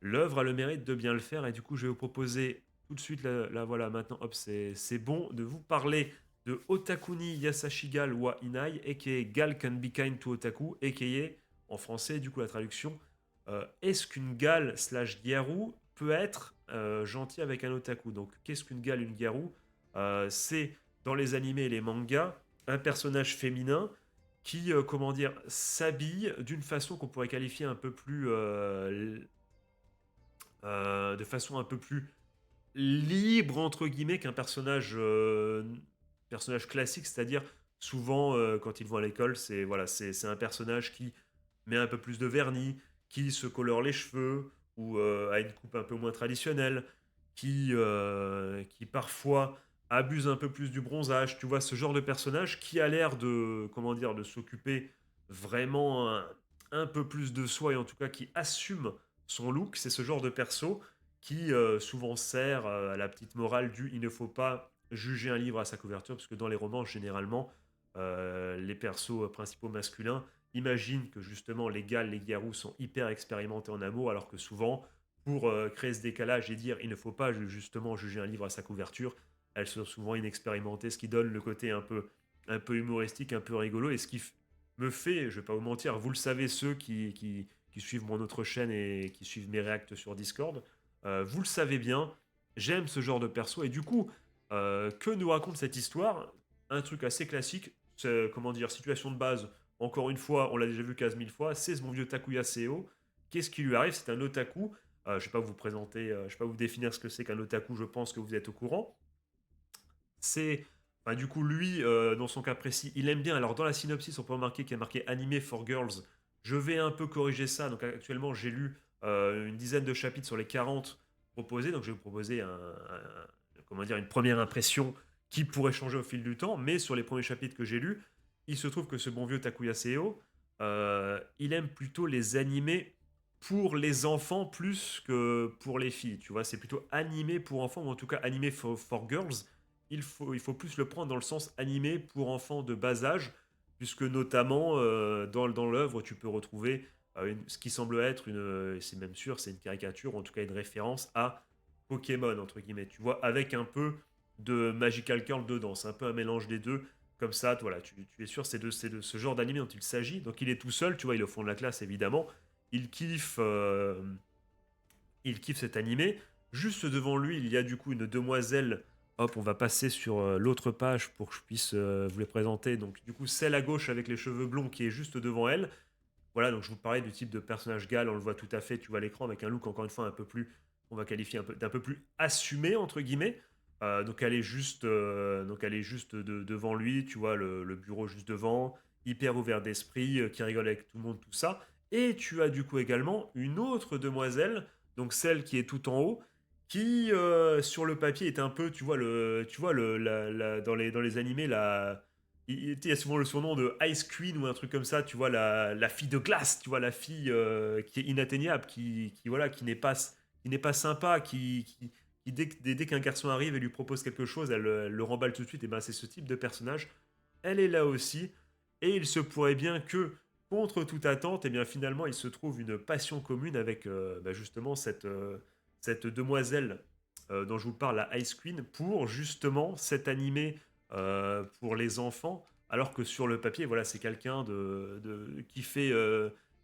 l'œuvre a le mérite de bien le faire et du coup je vais vous proposer tout de suite là voilà maintenant hop c'est bon de vous parler de Otakuni Yasashigal wa Inai aka Gal can be kind to Otaku aka en français du coup la traduction est-ce qu'une Gal slash Gyaru peut être gentil avec un Otaku. Donc qu'est-ce qu'une Gal, une Gyaru C'est dans les animés et les mangas un personnage féminin qui comment dire s'habille d'une façon qu'on pourrait qualifier un peu plus de façon un peu plus libre entre guillemets qu'un personnage classique, c'est-à-dire souvent quand ils vont à l'école, c'est voilà, c'est un personnage qui met un peu plus de vernis, qui se colore les cheveux ou a une coupe un peu moins traditionnelle, qui parfois abuse un peu plus du bronzage. Tu vois ce genre de personnage qui a l'air de comment dire de s'occuper vraiment un peu plus de soi et en tout cas qui assume son look. C'est ce genre de perso qui souvent sert à la petite morale du il ne faut pas juger un livre à sa couverture, parce que dans les romans, généralement, les persos principaux masculins imaginent que justement les gals, les garous sont hyper expérimentés en amour, alors que souvent, pour créer ce décalage et dire il ne faut pas justement juger un livre à sa couverture, elles sont souvent inexpérimentées, ce qui donne le côté un peu humoristique, un peu rigolo, et ce qui me fait, je vais pas vous mentir, vous le savez, ceux qui suivent mon autre chaîne et qui suivent mes réacts sur Discord, vous le savez bien, j'aime ce genre de perso. Et du coup, que nous raconte cette histoire? Un truc assez classique, c'est, comment dire, situation de base. Encore une fois, on l'a déjà vu 15 000 fois, c'est ce mon vieux Takuya Seo. Qu'est-ce qui lui arrive? C'est un otaku. Je ne vais pas vous présenter, je ne vais pas vous définir ce que c'est qu'un otaku, je pense que vous êtes au courant. C'est, enfin, du coup, lui, dans son cas précis, il aime bien. Alors, dans la synopsis, on peut remarquer qu'il y a marqué Anime for Girls. Je vais un peu corriger ça. Donc, actuellement, j'ai lu une dizaine de chapitres sur les 40 proposés. Donc je vais vous proposer comment dire, une première impression qui pourrait changer au fil du temps. Mais sur les premiers chapitres que j'ai lus, il se trouve que ce bon vieux Takuya Seo, il aime plutôt les animés pour les enfants plus que pour les filles. Tu vois, c'est plutôt animé pour enfants, ou en tout cas animé for girls. Il faut plus le prendre dans le sens animé pour enfants de bas âge, puisque notamment dans l'œuvre, tu peux retrouver ce qui semble être c'est même sûr, c'est une caricature, ou en tout cas une référence à Pokémon, entre guillemets. Tu vois, avec un peu de Magical Girl dedans. C'est un peu un mélange des deux. Comme ça, voilà, tu es sûr, c'est de ce genre d'anime dont il s'agit. Donc il est tout seul, tu vois, il est au fond de la classe, évidemment. Il kiffe, euh, il kiffe cet animé. Juste devant lui, il y a du coup une demoiselle. Hop, on va passer sur l'autre page pour que je puisse vous les présenter. Donc du coup, celle à gauche avec les cheveux blonds qui est juste devant elle. Voilà, donc je vous parlais du type de personnage Gal, on le voit tout à fait, tu vois à l'écran, avec un look encore une fois un peu plus, on va qualifier d'un peu plus assumé, entre guillemets. Donc elle est juste devant lui, tu vois, le bureau juste devant, hyper ouvert d'esprit, qui rigole avec tout le monde, tout ça. Et tu as du coup également une autre demoiselle, donc celle qui est tout en haut, qui sur le papier est un peu, dans les animés, il y a souvent le surnom de Ice Queen ou un truc comme ça, tu vois, la fille de glace, tu vois, la fille qui est inatteignable, voilà, qui n'est pas sympa, qui dès qu'un garçon arrive et lui propose quelque chose, elle le remballe tout de suite, et ben c'est ce type de personnage. Elle est là aussi, et il se pourrait bien que, contre toute attente, et bien finalement il se trouve une passion commune avec justement cette demoiselle dont je vous parle, la Ice Queen, pour justement cet animé pour les enfants, alors que sur le papier, voilà, c'est quelqu'un qui fait,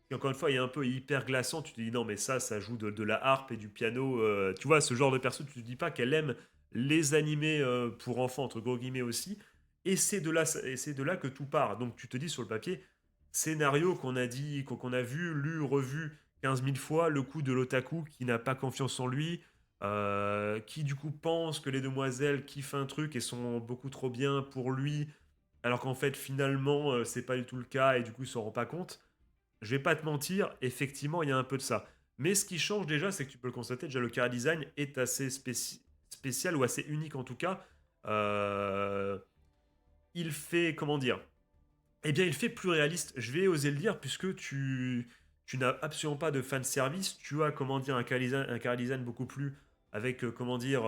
qui encore une fois est un peu hyper glaçant. Tu te dis non, mais ça joue de la harpe et du piano. Tu vois, ce genre de personne, tu te dis pas qu'elle aime les animés pour enfants, entre gros guillemets aussi. Et c'est de là que tout part. Donc tu te dis sur le papier, scénario qu'on a dit, qu'on a vu, lu, revu 15 000 fois, le coup de l'otaku qui n'a pas confiance en lui, qui du coup pense que les demoiselles kiffent un truc et sont beaucoup trop bien pour lui, alors qu'en fait finalement c'est pas du tout le cas et du coup il s'en rend pas compte. Je vais pas te mentir, effectivement il y a un peu de ça. Mais ce qui change déjà, c'est que tu peux le constater, déjà le chara design est assez spécial ou assez unique en tout cas. Euh, il fait, comment dire, eh bien, il fait plus réaliste. Je vais oser le dire, puisque tu n'as absolument pas de fan service. Tu as, comment dire, un chara design beaucoup plus, avec, comment dire,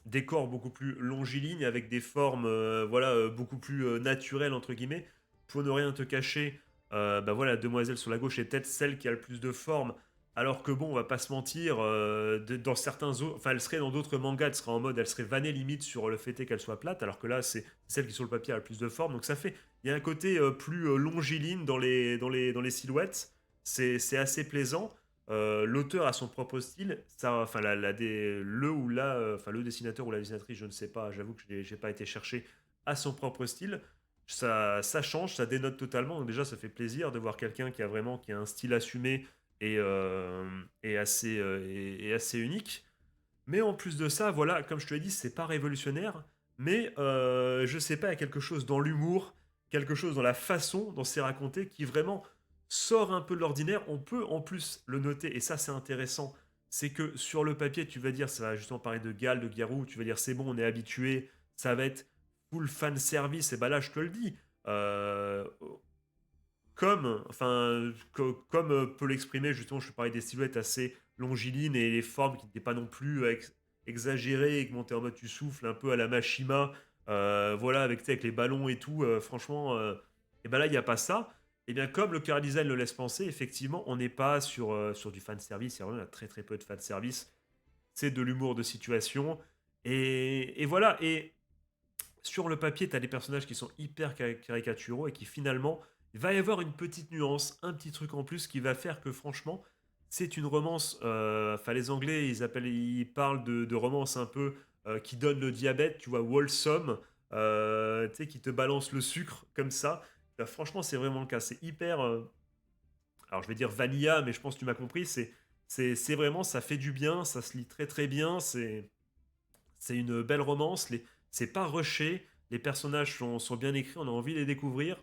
des corps beaucoup plus longilignes, avec des formes, voilà, beaucoup plus naturelles, entre guillemets. Pour ne rien te cacher, voilà, la demoiselle sur la gauche est peut-être celle qui a le plus de forme. Alors que bon, on va pas se mentir, dans certains autres, enfin, elle serait dans d'autres mangas, elle serait vannée limite sur le fait est qu'elle soit plate, alors que là, c'est celle qui sur le papier a le plus de forme. Donc ça fait, il y a un côté plus longiligne dans les silhouettes. C'est assez plaisant. L'auteur a son propre style. Ça, enfin, le dessinateur ou la dessinatrice, je ne sais pas, j'avoue que je n'ai pas été chercher, a son propre style. Ça change, ça dénote totalement. Donc déjà, ça fait plaisir de voir quelqu'un qui a un style assumé et assez unique. Mais en plus de ça, voilà, comme je te l'ai dit, c'est pas révolutionnaire, mais je sais pas, il y a quelque chose dans l'humour, quelque chose dans la façon dont c'est raconté qui vraiment sort un peu de l'ordinaire. On peut en plus le noter, et ça c'est intéressant, c'est que sur le papier, tu vas dire, ça va justement parler de Gal, de Garou, tu vas dire c'est bon, on est habitué, ça va être full fan service, et bah là je te le dis, euh, comme peut l'exprimer, justement, je parlais des silhouettes assez longilines et les formes qui n'étaient pas non plus exagérées et que montaient en mode tu souffles un peu à la Mashima, voilà, avec, tu sais, avec les ballons et tout, franchement, et ben là, il n'y a pas ça. Et bien, comme le car design le laisse penser, effectivement, on n'est pas sur du fan service, il y a vraiment très très peu de fan service, c'est de l'humour de situation, et voilà, et sur le papier, tu as des personnages qui sont hyper caricaturaux et qui finalement, il va y avoir une petite nuance, un petit truc en plus qui va faire que franchement, c'est une romance. Enfin, les Anglais, ils parlent de romance un peu qui donne le diabète, tu vois, wholesome, tu sais, qui te balance le sucre comme ça. Bah, franchement, c'est vraiment le cas. C'est hyper. Alors, je vais dire vanilla, mais je pense que tu m'as compris. C'est vraiment, ça fait du bien, ça se lit très très bien. C'est une belle romance. C'est pas rushé. Les personnages sont bien écrits. On a envie de les découvrir.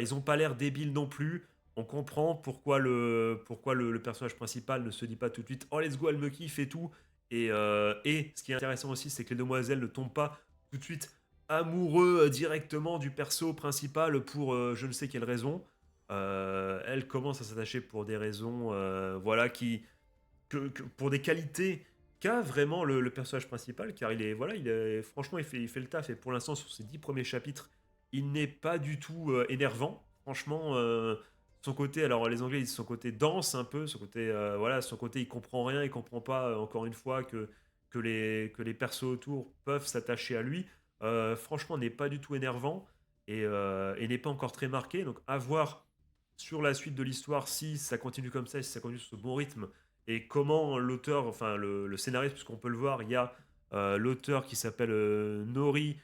Ils ont pas l'air débiles non plus. On comprend pourquoi le personnage principal ne se dit pas tout de suite: «Oh let's go, elle me kiffe et tout», et ce qui est intéressant aussi, c'est que les demoiselles ne tombent pas tout de suite amoureux, directement du perso principal pour, je ne sais quelle raison. Elles commencent à s'attacher pour des raisons, voilà, pour des qualités qu'a vraiment le personnage principal, car voilà, franchement, il fait le taf, et pour l'instant, sur ces 10 premiers chapitres, il n'est pas du tout énervant. Franchement, son côté, alors les Anglais disent son côté danse un peu, son côté, voilà, son côté il comprend rien, il comprend pas, encore une fois, que les persos autour peuvent s'attacher à lui. Franchement, n'est pas du tout énervant, et n'est pas encore très marqué. Donc, à voir sur la suite de l'histoire si ça continue comme ça, si ça continue sur ce bon rythme, et comment l'auteur, enfin le scénariste, puisqu'on peut le voir, il y a l'auteur qui s'appelle Nori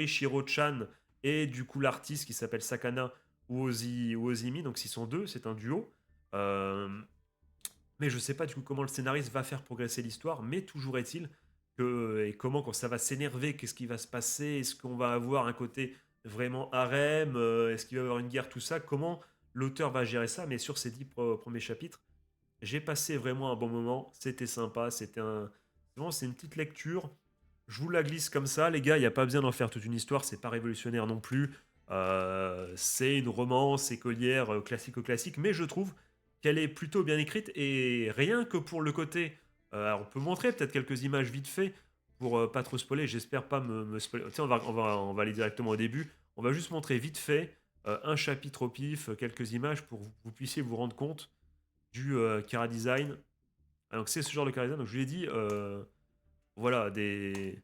Shiro-chan, et du coup l'artiste qui s'appelle Sakana Uozimi, donc s'ils sont deux, c'est un duo. Euh, mais je sais pas du coup comment le scénariste va faire progresser l'histoire, mais toujours est-il que, et comment quand ça va s'énerver, qu'est-ce qui va se passer, est-ce qu'on va avoir un côté vraiment harem, est-ce qu'il va y avoir une guerre, tout ça, comment l'auteur va gérer ça, mais sur ces 10 premiers chapitres, j'ai passé vraiment un bon moment, c'était sympa, vraiment, c'est une petite lecture. Je vous la glisse comme ça, les gars, il n'y a pas besoin d'en faire toute une histoire, c'est pas révolutionnaire non plus. C'est une romance écolière classique, mais je trouve qu'elle est plutôt bien écrite, et rien que pour le côté. Alors on peut montrer peut-être quelques images vite fait pour pas trop spoiler, j'espère pas me spoiler. Tiens, on va aller directement au début. On va juste montrer vite fait un chapitre au pif, quelques images pour que vous puissiez vous rendre compte du Chara Design. Ah, donc c'est ce genre de Chara Design. Donc je lui ai dit, voilà, des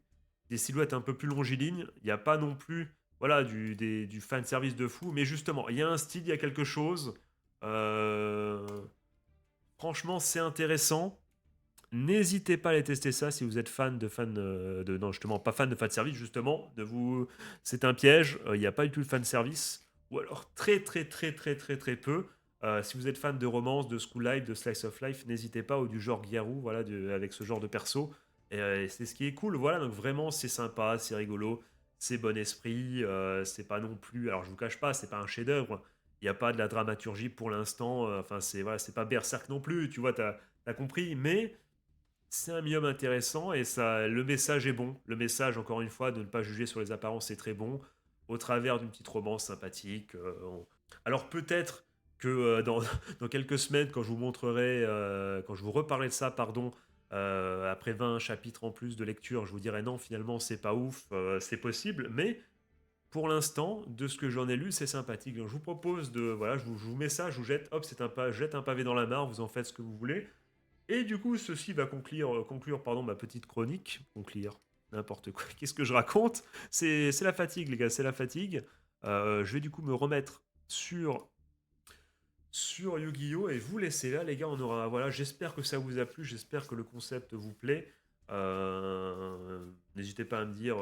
silhouettes un peu plus longilignes. Il n'y a pas non plus, voilà, du fan service de fou, mais justement, il y a un style, il y a quelque chose. Euh, Franchement, c'est intéressant. N'hésitez pas à aller tester ça si vous êtes non, justement, pas fan de fan service, justement, c'est un piège. Il n'y a pas du tout de fan service, ou alors très très très très très très peu. Si vous êtes fan de romance, de school life, de slice of life, n'hésitez pas, ou du genre Gyarou, voilà, avec ce genre de perso. Et c'est ce qui est cool, voilà. Donc vraiment, c'est sympa, c'est rigolo, c'est bon esprit. C'est pas non plus, alors je vous cache pas, c'est pas un chef-d'œuvre. Il n'y a pas de la dramaturgie pour l'instant. Enfin, c'est pas Berserk non plus, tu vois, t'as compris, mais c'est un minimum intéressant, et ça, le message est bon. Le message, encore une fois, de ne pas juger sur les apparences, c'est très bon. Au travers d'une petite romance sympathique. Alors peut-être que dans quelques semaines, quand je vous montrerai, quand je vous reparlerai de ça, pardon, après 20 chapitres en plus de lecture, je vous dirai non, finalement, c'est pas ouf, c'est possible. Mais pour l'instant, de ce que j'en ai lu, c'est sympathique. Donc je vous propose voilà, je vous mets ça, je vous jette, hop, je jette un pavé dans la mare, vous en faites ce que vous voulez. Et du coup, ceci va conclure, pardon, ma petite chronique. Conclure, n'importe quoi. Qu'est-ce que je raconte? C'est la fatigue, les gars, c'est la fatigue. Je vais du coup me remettre sur Yu-Gi-Oh! Et vous laisser là, les gars. Voilà, j'espère que ça vous a plu, j'espère que le concept vous plaît. N'hésitez pas à me dire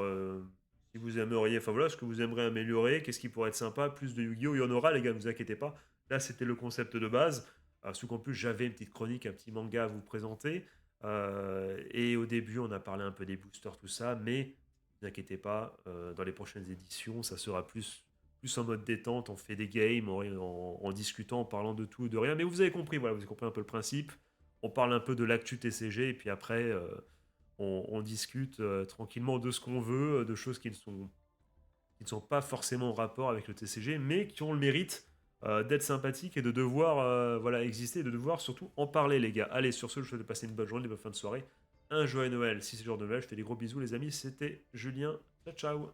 si vous aimeriez, enfin voilà, ce que vous aimeriez améliorer, qu'est-ce qui pourrait être sympa, plus de Yu-Gi-Oh! Il y en aura, les gars, ne vous inquiétez pas. Là, c'était le concept de base. Sauf qu'en plus, j'avais une petite chronique, un petit manga à vous présenter. Et au début, on a parlé un peu des boosters, tout ça, mais ne vous inquiétez pas, dans les prochaines éditions, ça sera plus en mode détente, on fait des games en discutant, en parlant de tout et de rien. Mais vous avez compris, voilà, vous avez compris un peu le principe. On parle un peu de l'actu TCG, et puis après, on discute tranquillement de ce qu'on veut, de choses qui ne sont pas forcément en rapport avec le TCG, mais qui ont le mérite d'être sympathiques et de devoir voilà, exister, et de devoir surtout en parler, les gars. Allez, sur ce, je vous souhaite de passer une bonne journée, une bonne fin de soirée, un joyeux Noël. Si c'est le jour de Noël, je fais des gros bisous, les amis. C'était Julien. Ciao, ciao.